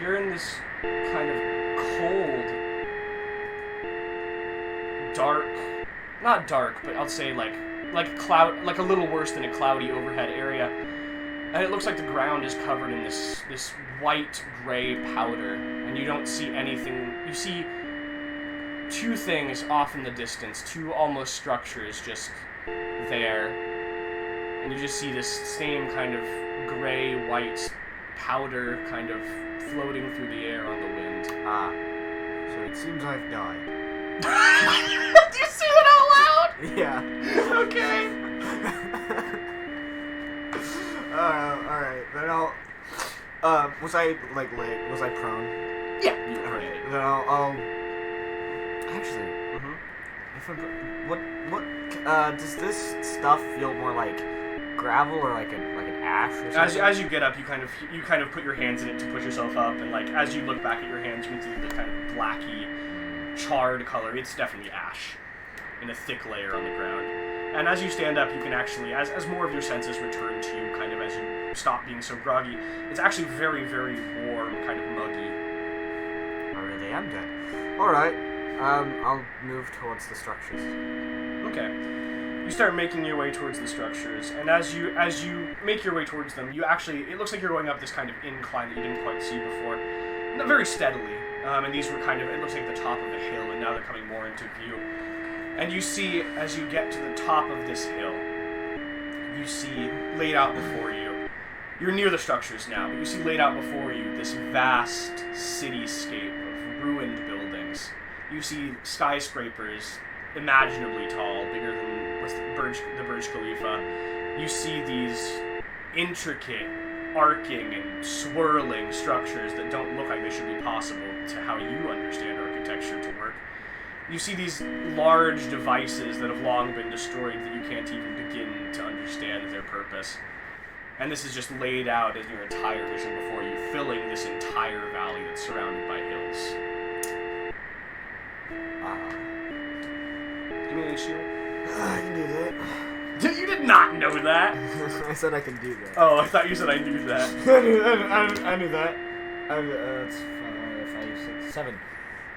you're in this kind of cold, dark, not dark, but I'll say like a cloud, like a little worse than a cloudy overhead area. And it looks like the ground is covered in this white-gray powder, and you don't see anything. You see two things off in the distance, two almost structures just there. And you just see this same kind of gray-white powder kind of floating through the air on the wind. Ah, so it seems I've died. Do you say that out loud? Yeah. Okay. Alright, then I'll... was I, like, was I prone? Yeah. Alright, then I'll... Actually, if I'm... does this stuff feel more like gravel or like an ash or something? As you get up, you kind of put your hands in it to push yourself up, and like as you look back at your hands, you can see the kind of blacky, charred color. It's definitely ash in a thick layer on the ground. And as you stand up, you can actually, as more of your senses return to you, kind of as you stop being so groggy, it's actually very, very warm, kind of muggy. I really am dead. Alright, I'll move towards the structures. Okay. You start making your way towards the structures, and as you make your way towards them, you actually, it looks like you're going up this kind of incline that you didn't quite see before, not very steadily. And these were kind of, it looks like the top of a hill, and now they're coming more into view. And you see, as you get to the top of this hill, you see laid out before you, you're near the structures now, but you see laid out before you this vast cityscape of ruined buildings. You see skyscrapers imaginably tall, bigger than the Burj Khalifa. You see these intricate, arcing and swirling structures that don't look like they should be possible to how you understand architecture to work. You see these large devices that have long been destroyed that you can't even begin to understand their purpose. And this is just laid out in your entire vision before you, filling this entire valley that's surrounded by hills. Give me an issue. I can do that. You did not know that! I said I could do that. Oh, I thought you said I knew that. I knew that. It's 5, 6, 7.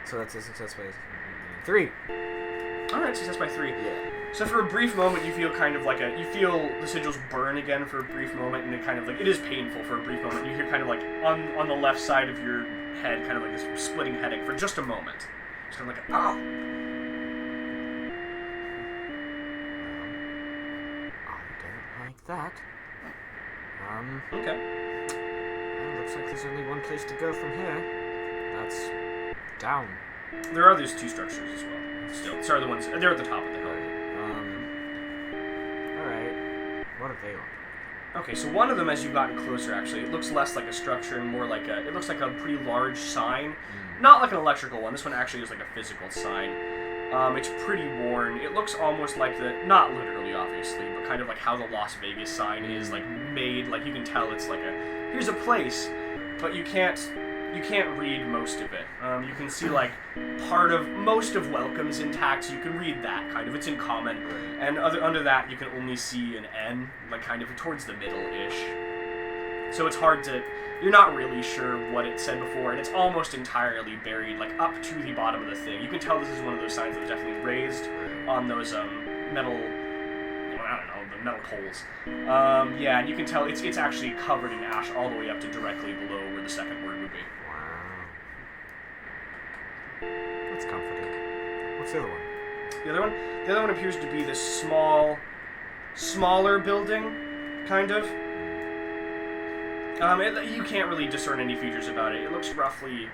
So that's a success by 3. Alright, success by 3. Yeah. So for a brief moment, you feel kind of like you feel the sigils burn again for a brief moment, and it kind of like, it is painful for a brief moment. You hear kind of like, on the left side of your head, kind of like this splitting headache for just a moment. Just kind of like, oh! That. Okay. Well, looks like there's only one place to go from here. That's down. There are these two structures as well. Still, sorry, the ones they're at the top of the hill. Alright. What are they like? Okay, so one of them, as you've gotten closer, actually, it looks less like a structure and more like it looks like a pretty large sign. Not like an electrical one. This one actually is like a physical sign. It's pretty worn. It looks almost like not literally, obviously, but kind of like how the Las Vegas sign is, like, made, like, you can tell it's like here's a place, but you can't read most of it. You can see, like, most of welcome's intact, so you can read that, kind of, it's in common, and under that, you can only see an N, like, kind of towards the middle-ish. So it's hard to, you're not really sure what it said before, and it's almost entirely buried, like, up to the bottom of the thing. You can tell this is one of those signs that was definitely raised on those, metal, I don't know, the metal poles. Yeah, and you can tell it's actually covered in ash all the way up to directly below where the second word would be. Wow. That's comforting. What's the other one? The other one? The other one appears to be this smaller building, kind of. You can't really discern any features about it. It looks roughly,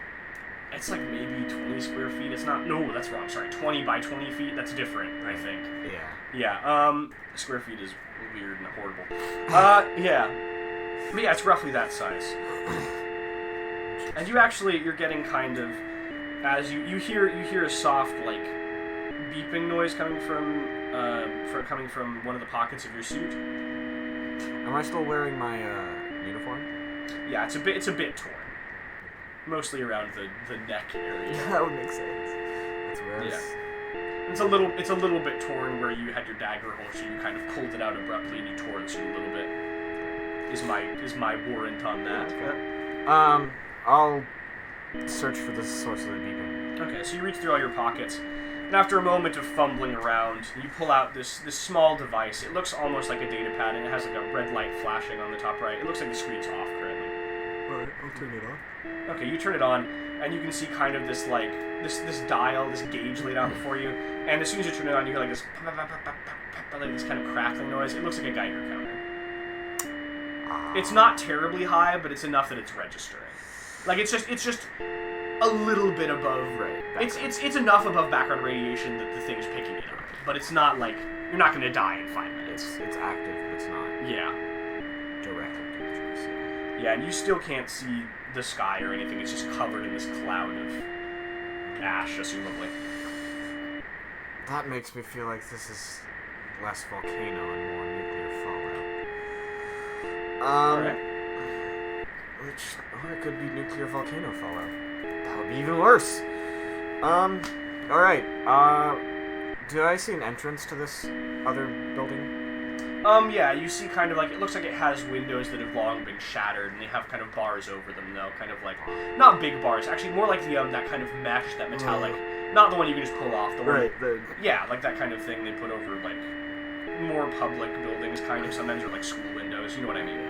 it's like maybe 20 square feet. It's not, no, that's wrong, sorry, 20 by 20 feet. That's different, I think. Yeah. Yeah, square feet is weird and horrible. Yeah. But yeah, it's roughly that size. And you're getting kind of, as you hear a soft, like, beeping noise coming from one of the pockets of your suit. Am I still wearing my, uniform? Yeah, it's a bit torn. Mostly around the neck area. That would make sense. That's where I was... Yeah. It's a little bit torn where you had your dagger holster, you kind of pulled it out abruptly and you tore the suit a little bit. Is my warrant on that. Okay. I'll search for the source of the beeping. Okay, so you reach through all your pockets, and after a moment of fumbling around, you pull out this small device. It looks almost like a data pad, and it has like a red light flashing on the top right. It looks like the screen's off currently. Alright, I'll turn it on. Okay, you turn it on, and you can see kind of this like this dial, this gauge laid out before you. And as soon as you turn it on, you hear like this like this kind of crackling noise. It looks like a Geiger counter. It's not terribly high, but it's enough that it's registering. Like it's just a little bit above. Right. It's enough above background radiation that the thing's picking it up. But it's not like you're not going to die in 5 minutes. It's active, but it's not Yeah. directly dangerous. Yeah, and you still can't see the sky or anything. It's just covered in this cloud of ash, assumably. That makes me feel like this is less volcano and more nuclear fallout. Alright. Or it could be nuclear volcano fallout. That would be even worse. Alright. Do I see an entrance to this other building? Yeah, you see kind of like, it looks like it has windows that have long been shattered, and they have kind of bars over them, though, kind of like, not big bars, actually more like the, that kind of mesh, that metallic, not the one you can just pull off, the one, yeah, like that kind of thing they put over, like, more public buildings, kind of, sometimes, or like school windows, you know what I mean?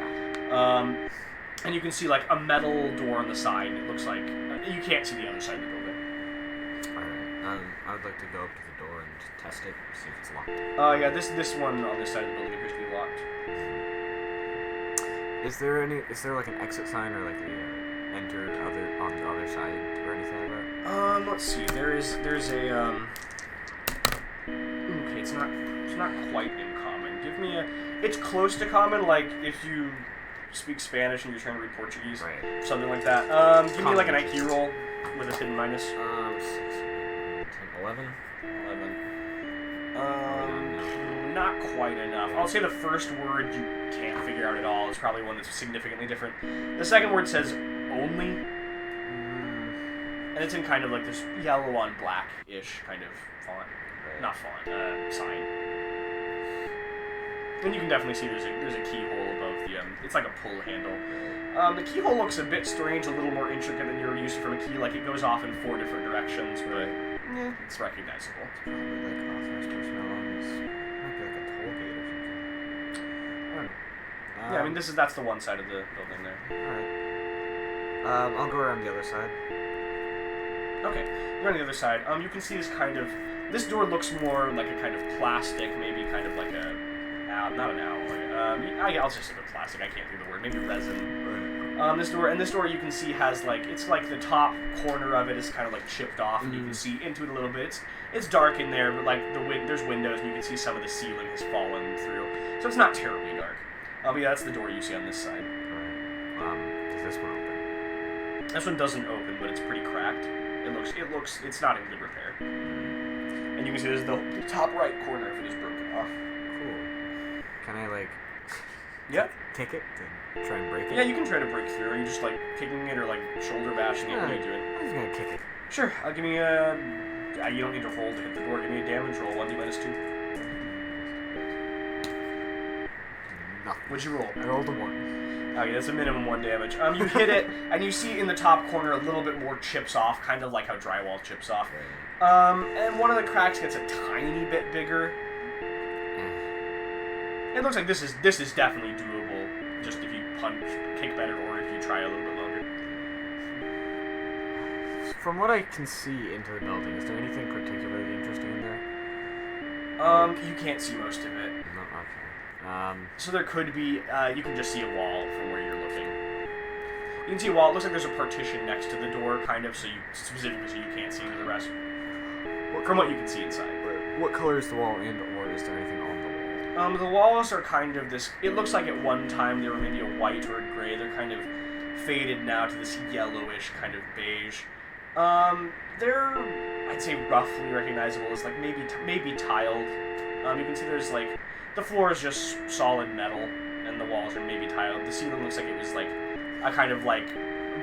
And you can see, like, a metal door on the side, and it looks like, you can't see the other side of the building. Alright, I would like to go up to the door and test it, see if it's locked. Yeah, this one on this side of the building appears to be locked. Is there like an exit sign or like a enter on the other side or anything like that? Let's see, there's a, okay, it's not quite in common. Give me it's close to common, like, if you speak Spanish and you're trying to read Portuguese. Right. Something like that. Give me like an IQ roll with a hidden minus. 6, 10, 11. 11. Not quite enough. I'll say the first word you can't figure out at all is probably one that's significantly different. The second word says only. And it's in kind of like this yellow on black-ish kind of font. Right. Not font, sign. And you can definitely see there's a keyhole above the, it's like a pull handle. The keyhole looks a bit strange, a little more intricate than you're used to from a key, like it goes off in 4 different directions, but yeah, it's recognizable. It's probably like authorized personnel on this. Might be like a toll gate or something. I don't know. Yeah, I mean, that's the one side of the building there. Alright. I'll go around the other side. Okay, you're on the other side. You can see this door looks more like a kind of plastic, maybe kind of like a, not an alloy. I'll just say the plastic, I can't think of the word, maybe resin. Right. This door you can see has like, it's like the top corner of it is kind of like chipped off, and you can see into it a little bit. It's dark in there, but like there's windows, and you can see some of the ceiling has fallen through. So it's not terribly dark. But yeah, that's the door you see on this side. Alright. Does this one open? This one doesn't open, but it's pretty cracked. It's not in good repair. And you can see there's the top right corner of it is broken off. Cool. Can I, like, Yeah. kick it to try and break it? Yeah, you can try to break through. Are you just, like, kicking it or, like, shoulder bashing it? What are you doing? I'm just gonna kick it. Sure. Give me a... you don't need to roll to hit the door. Give me a damage roll. 1d minus 2. Nothing. What'd you roll? I rolled a 1. Okay, that's a minimum 1 damage. You hit it, and you see in the top corner a little bit more chips off, kind of like how drywall chips off. And one of the cracks gets a tiny bit bigger. It looks like this is definitely doable, just if you kick better, or if you try a little bit longer. From what I can see into the building, is there anything particularly interesting in there? You can't see most of it. No, okay. So there could be, you can just see a wall from where you're looking. You can see a wall. It looks like there's a partition next to the door, kind of, so you can't see into the rest. From what you can see inside. What color is the wall, and or is there anything on the wall? The walls are kind of this, it looks like at one time they were maybe a white or a gray. They're kind of faded now to this yellowish kind of beige. They're, I'd say, roughly recognizable as like maybe tiled. You can see there's like, the floor is just solid metal, and the walls are maybe tiled. The ceiling looks like it was like a kind of like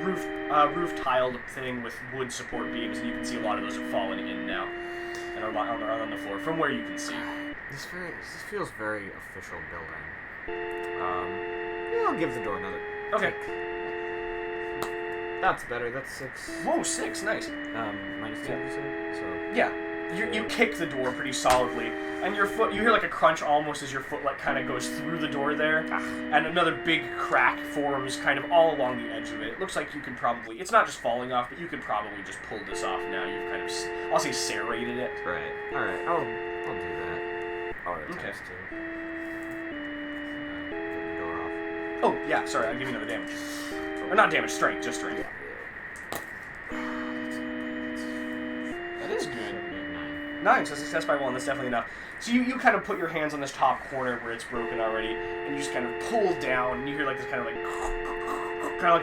roof tiled thing with wood support beams, and you can see a lot of those have fallen in now and are on the floor from where you can see. This feels very official building. Yeah, I'll give the door another. Okay. kick. That's better. That's 6. Whoa, 6, nice. Minus 2, you said? So. Yeah. You kick the door pretty solidly, and your foot, you hear like a crunch almost as your foot like kind of goes through the door there, and another big crack forms kind of all along the edge of it. It looks like you could probably, it's not just falling off, but you could probably just pull this off now. You've kind of, I'll say, serrated it. Right. Alright, I'll do that. Alright, Okay. times 2. Get the door off. Oh, yeah, sorry, I'll give you another damage. Or not damage, strength, just strength. That is good. 9, so success by 1, that's definitely enough. So you kind of put your hands on this top corner where it's broken already, and you just kind of pull down, and you hear like this kind of like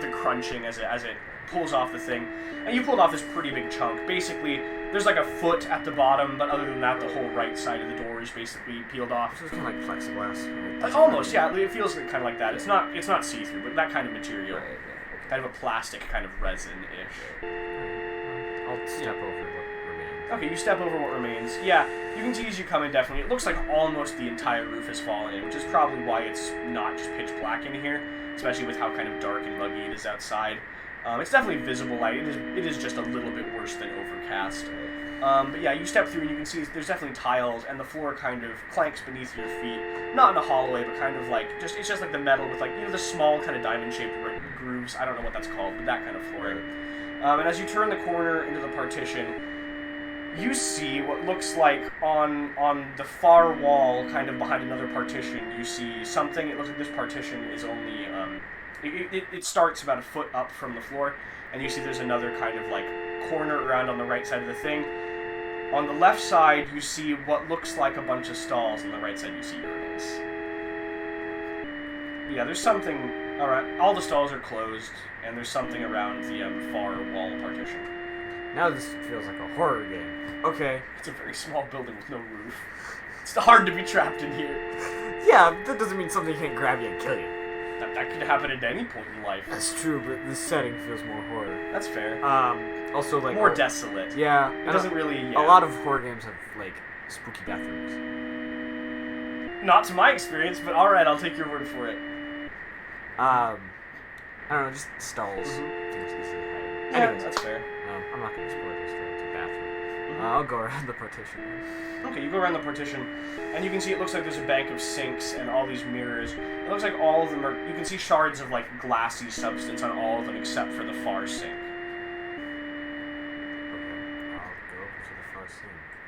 the crunching as it pulls off the thing. And you pulled off this pretty big chunk. Basically, there's like a foot at the bottom, but other than that, the whole right side of the door is basically peeled off. So it's kind of like plexiglass. Right? Almost, yeah. It feels kind of like that. It's not see-through, but that kind of material. Right, yeah. Kind of a plastic kind of resin-ish. I'll step over what remains. Okay, you step over what remains. Yeah, you can see as you come in, definitely. It looks like almost the entire roof has fallen in, which is probably why it's not just pitch black in here, especially with how kind of dark and muggy it is outside. It's definitely visible light. It is just a little bit worse than overcast. But yeah, you step through and you can see there's definitely tiles, and the floor kind of clanks beneath your feet. Not in a hollow way, but kind of like, it's just like the metal with like, the small kind of diamond-shaped grooves. I don't know what that's called, but that kind of flooring. And as you turn the corner into the partition, you see what looks like on the far wall, kind of behind another partition, you see something. It looks like this partition is only, it starts about a foot up from the floor, and you see there's another kind of like corner around on the right side of the thing. On the left side, you see what looks like a bunch of stalls. On the right side, you see urinals. Yeah, there's something. Alright, all the stalls are closed, and there's something around the far wall partition. Now this feels like a horror game. Okay. It's a very small building with no roof. It's hard to be trapped in here. Yeah, that doesn't mean something can't grab you and kill you. That could happen at any point in life. That's true, but the setting feels more horror. That's fair. Also, like... More desolate. Yeah. It doesn't really... Yeah. A lot of horror games have, like, spooky bathrooms. Not to my experience, but alright, I'll take your word for it. I don't know, just stalls. Things easily hide. Yeah, Anyways, that's fair. I'm not gonna explore this though. It's a bathroom. I'll go around the partition. Okay, you go around the partition, and you can see it looks like there's a bank of sinks and all these mirrors. It looks like all of them are... You can see shards of, like, glassy substance on all of them except for the far sink.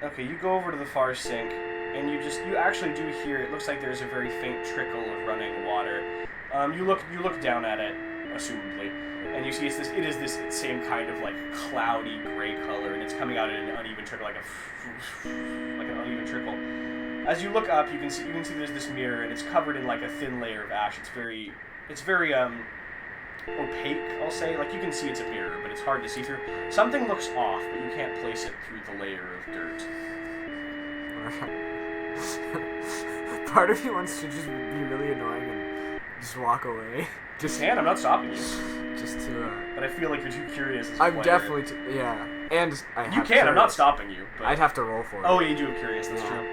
Okay, you go over to the far sink, and you actually do hear, it looks like there's a very faint trickle of running water. You look down at it, assumably, and you see it is this same kind of like cloudy gray color, and it's coming out in an uneven trickle, like an uneven trickle. As you look up, you can see there's this mirror, and it's covered in like a thin layer of ash. It's very opaque, I'll say. Like, you can see it's a mirror, but it's hard to see through. Something looks off, but you can't place it through the layer of dirt. Part of me wants to just be really annoying and just walk away. Just can, I'm not stopping you. Just to, But I feel like you're too curious as a I'm player. definitely yeah. And I have You can, curious. I'm not stopping you. But... I'd have to roll for it. Oh, yeah, you do have curious, that's true.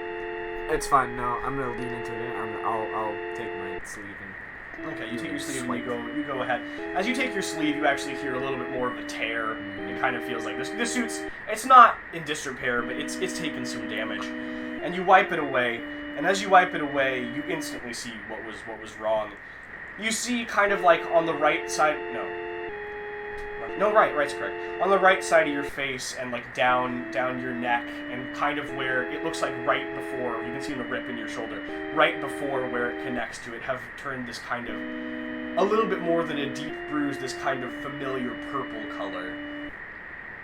It's fine, no, I'm gonna lean into it. I'll take my sleeve and... Okay, you take your sleeve and you go ahead. As you take your sleeve, you actually hear a little bit more of the tear. It kind of feels like this suit's, it's not in disrepair, but it's taken some damage. And you wipe it away, and as you wipe it away, you instantly see what was wrong. You see kind of like on the right side, right's correct. On the right side of your face and like down your neck and kind of where it looks like right before, you can see the rip in your shoulder, right before where it connects to it, have turned this kind of, a little bit more than a deep bruise, this kind of familiar purple color.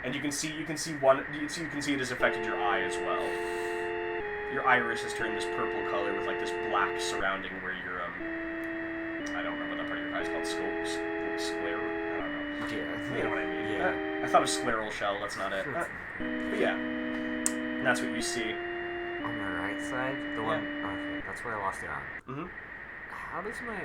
And you can see it has affected your eye as well. Your iris has turned this purple color with like this black surrounding where your I don't remember what that part of your eye is called, sclera. I don't know. Yeah. You know what I mean. Yeah. I thought it was scleral shell. That's not it. But yeah, and that's what you see. On the right side, the one. Okay, that's where I lost the arm. Mhm. How does my?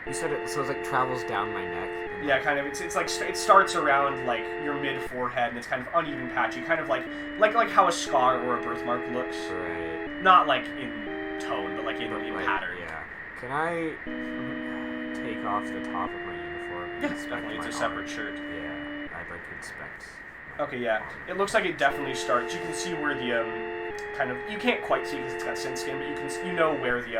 You said it. So it like travels down my neck. Yeah, kind of. It's like it starts around like your mid forehead, and it's kind of uneven, patchy, kind of like how a scar or a birthmark looks. Right. Not like in tone, but like in pattern. Yeah. Can I take off the top of my uniform? Yes, definitely. It's a separate shirt. Yeah. expect. Okay, yeah. It looks like it definitely starts. You can see where the kind of, you can't quite see because it's got synth skin, but you know where the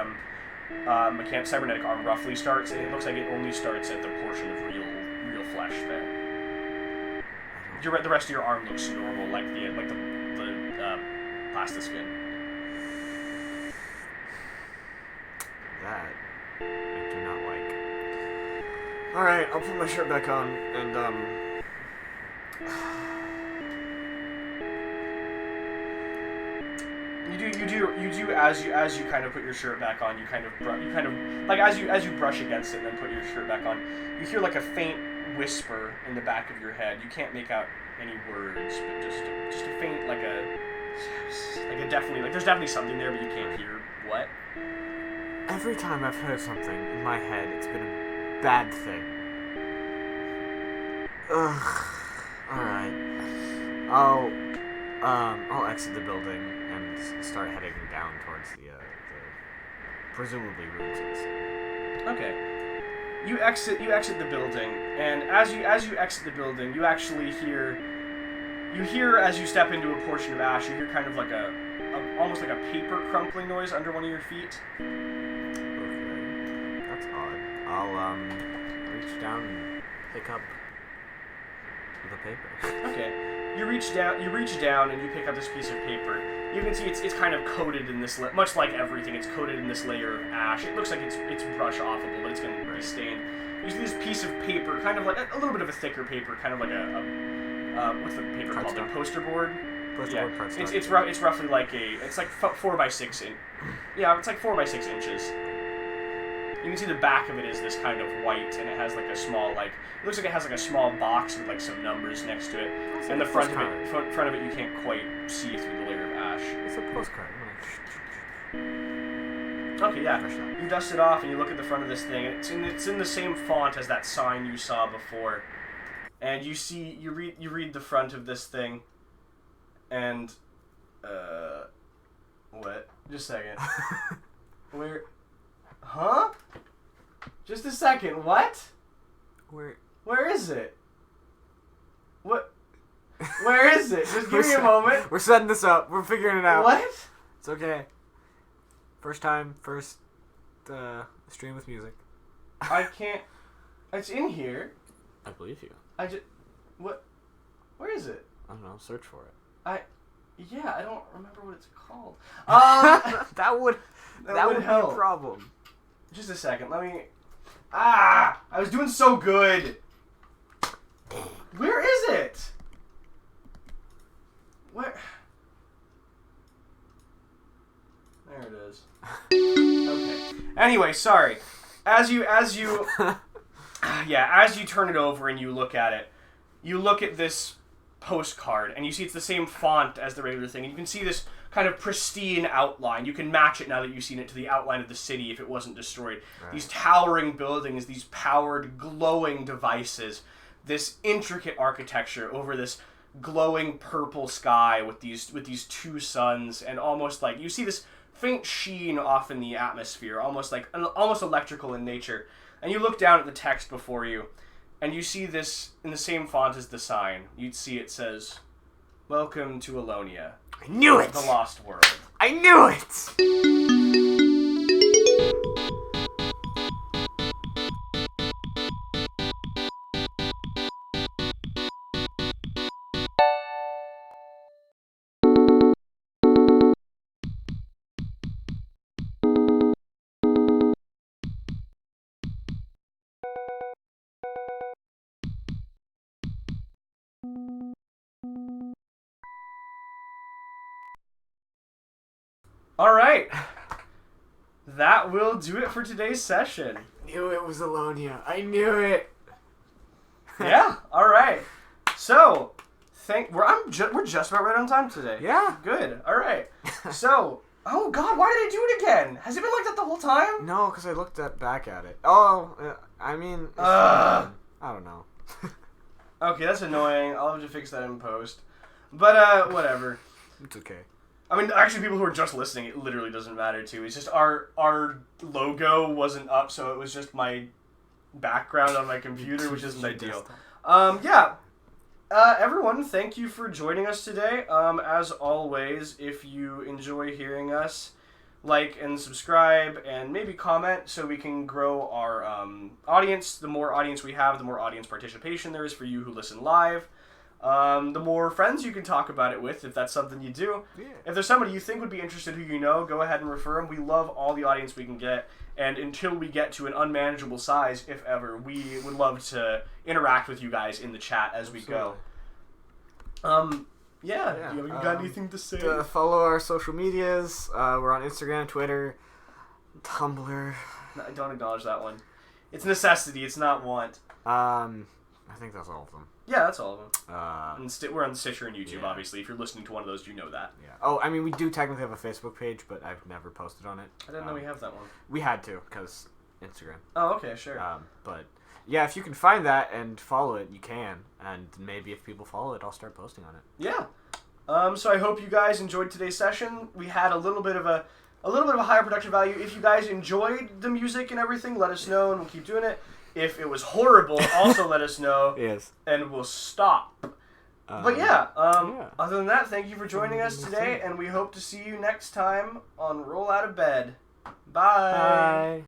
cybernetic arm roughly starts, and it looks like it only starts at the portion of real flesh there. The rest of your arm looks normal, like the plastic skin. That I do not like. All right, I'll put my shirt back on and You do as you kind of put your shirt back on, you kind of like as you brush against it and then put your shirt back on, you hear like a faint whisper in the back of your head. You can't make out any words, but just a faint like a definitely, like there's definitely something there, but you can't hear what. Every time I've heard something in my head, it's been a bad thing. Ugh. All right. I'll exit the building and start heading down towards the presumably ruins of the city. Okay. You exit the building, and as you exit the building, you actually hear as you step into a portion of ash, you hear kind of like a almost like a paper crumpling noise under one of your feet. Okay. That's odd. I'll reach down and pick up the paper. Okay. You reach down and you pick up this piece of paper. You can see it's kind of coated in this, much like everything, it's coated in this layer of ash. It looks like it's brush offable, but it's going to be stained. You see this piece of paper, kind of like a little bit of a thicker paper, kind of like what's the paper called? A poster board. Poster board cardstock. It's roughly like it's like 4 by 6 inch. Yeah, it's like 4 by 6 inches. You can see the back of it is this kind of white, and it has like a small it looks like it has like a small box with like some numbers next to it. And the front of it you can't quite see through the layer of ash. It's a postcard. Okay, yeah. You dust it off and you look at the front of this thing, and it's in the same font as that sign you saw before. And you read the front of this thing, and what? Just a second. Where? Huh? Just a second. What? Where is it? What? Where is it? Just give me a moment. We're setting this up. We're figuring it out. What? It's okay. First time, first stream with music. I can't. It's in here. I believe you. What? Where is it? I don't know. Search for it. Yeah, I don't remember what it's called. That would help. be a problem. Just a second. Let me. I was doing so good. Where is it? Where? There it is. Okay. Anyway, sorry. As you turn it over and you look at it, you look at this postcard and you see it's the same font as the regular thing, and you can see this kind of pristine outline. You can match it now that you've seen it to the outline of the city if it wasn't destroyed. Right. These towering buildings, these powered, glowing devices, this intricate architecture over this glowing purple sky with these two suns, and almost like you see this faint sheen off in the atmosphere, almost electrical in nature. And you look down at the text before you, and you see this in the same font as the sign. You'd see it says, "Welcome to Alonia. I knew it! The Lost World." I knew it! Alright. That will do it for today's session. Knew it was Alonia. I knew it! Yeah, alright. So, we're just about right on time today. Yeah. Good. Alright. So, oh god, why did I do it again? Has it been like that the whole time? No, because I looked back at it. I mean, I don't know. Okay, that's annoying. I'll have to fix that in post. But, whatever. It's okay. I mean, actually, people who are just listening, it literally doesn't matter, too. It's just our logo wasn't up, so it was just my background on my computer, which isn't ideal. Yeah. Everyone, thank you for joining us today. As always, if you enjoy hearing us, like and subscribe and maybe comment so we can grow our audience. The more audience we have, the more audience participation there is for you who listen live. The more friends you can talk about it with, if that's something you do. Yeah. If there's somebody you think would be interested who you know, go ahead and refer them. We love all the audience we can get, and until we get to an unmanageable size, if ever, we would love to interact with you guys in the chat as we go. Yeah. You got anything to say? Follow our social medias. We're on Instagram, Twitter, Tumblr. No, I don't acknowledge that one. It's necessity. It's not want. I think that's all of them. Yeah, that's all of them. Uh, We're on Stitcher and YouTube, yeah. obviously. If you're listening to one of those, you know that. Yeah. Oh, I mean, we do technically have a Facebook page, but I've never posted on it. I didn't know we have that one. We had to, because Instagram. Oh, okay, sure. But, yeah, if you can find that and follow it, you can. And maybe if people follow it, I'll start posting on it. Yeah. So I hope you guys enjoyed today's session. We had a little bit of a higher production value. If you guys enjoyed the music and everything, let us know and we'll keep doing it. If it was horrible, also let us know. Yes. And we'll stop. But yeah, other than that, thank you for joining us today, and we hope to see you next time on Roll Out of Bed. Bye. Bye.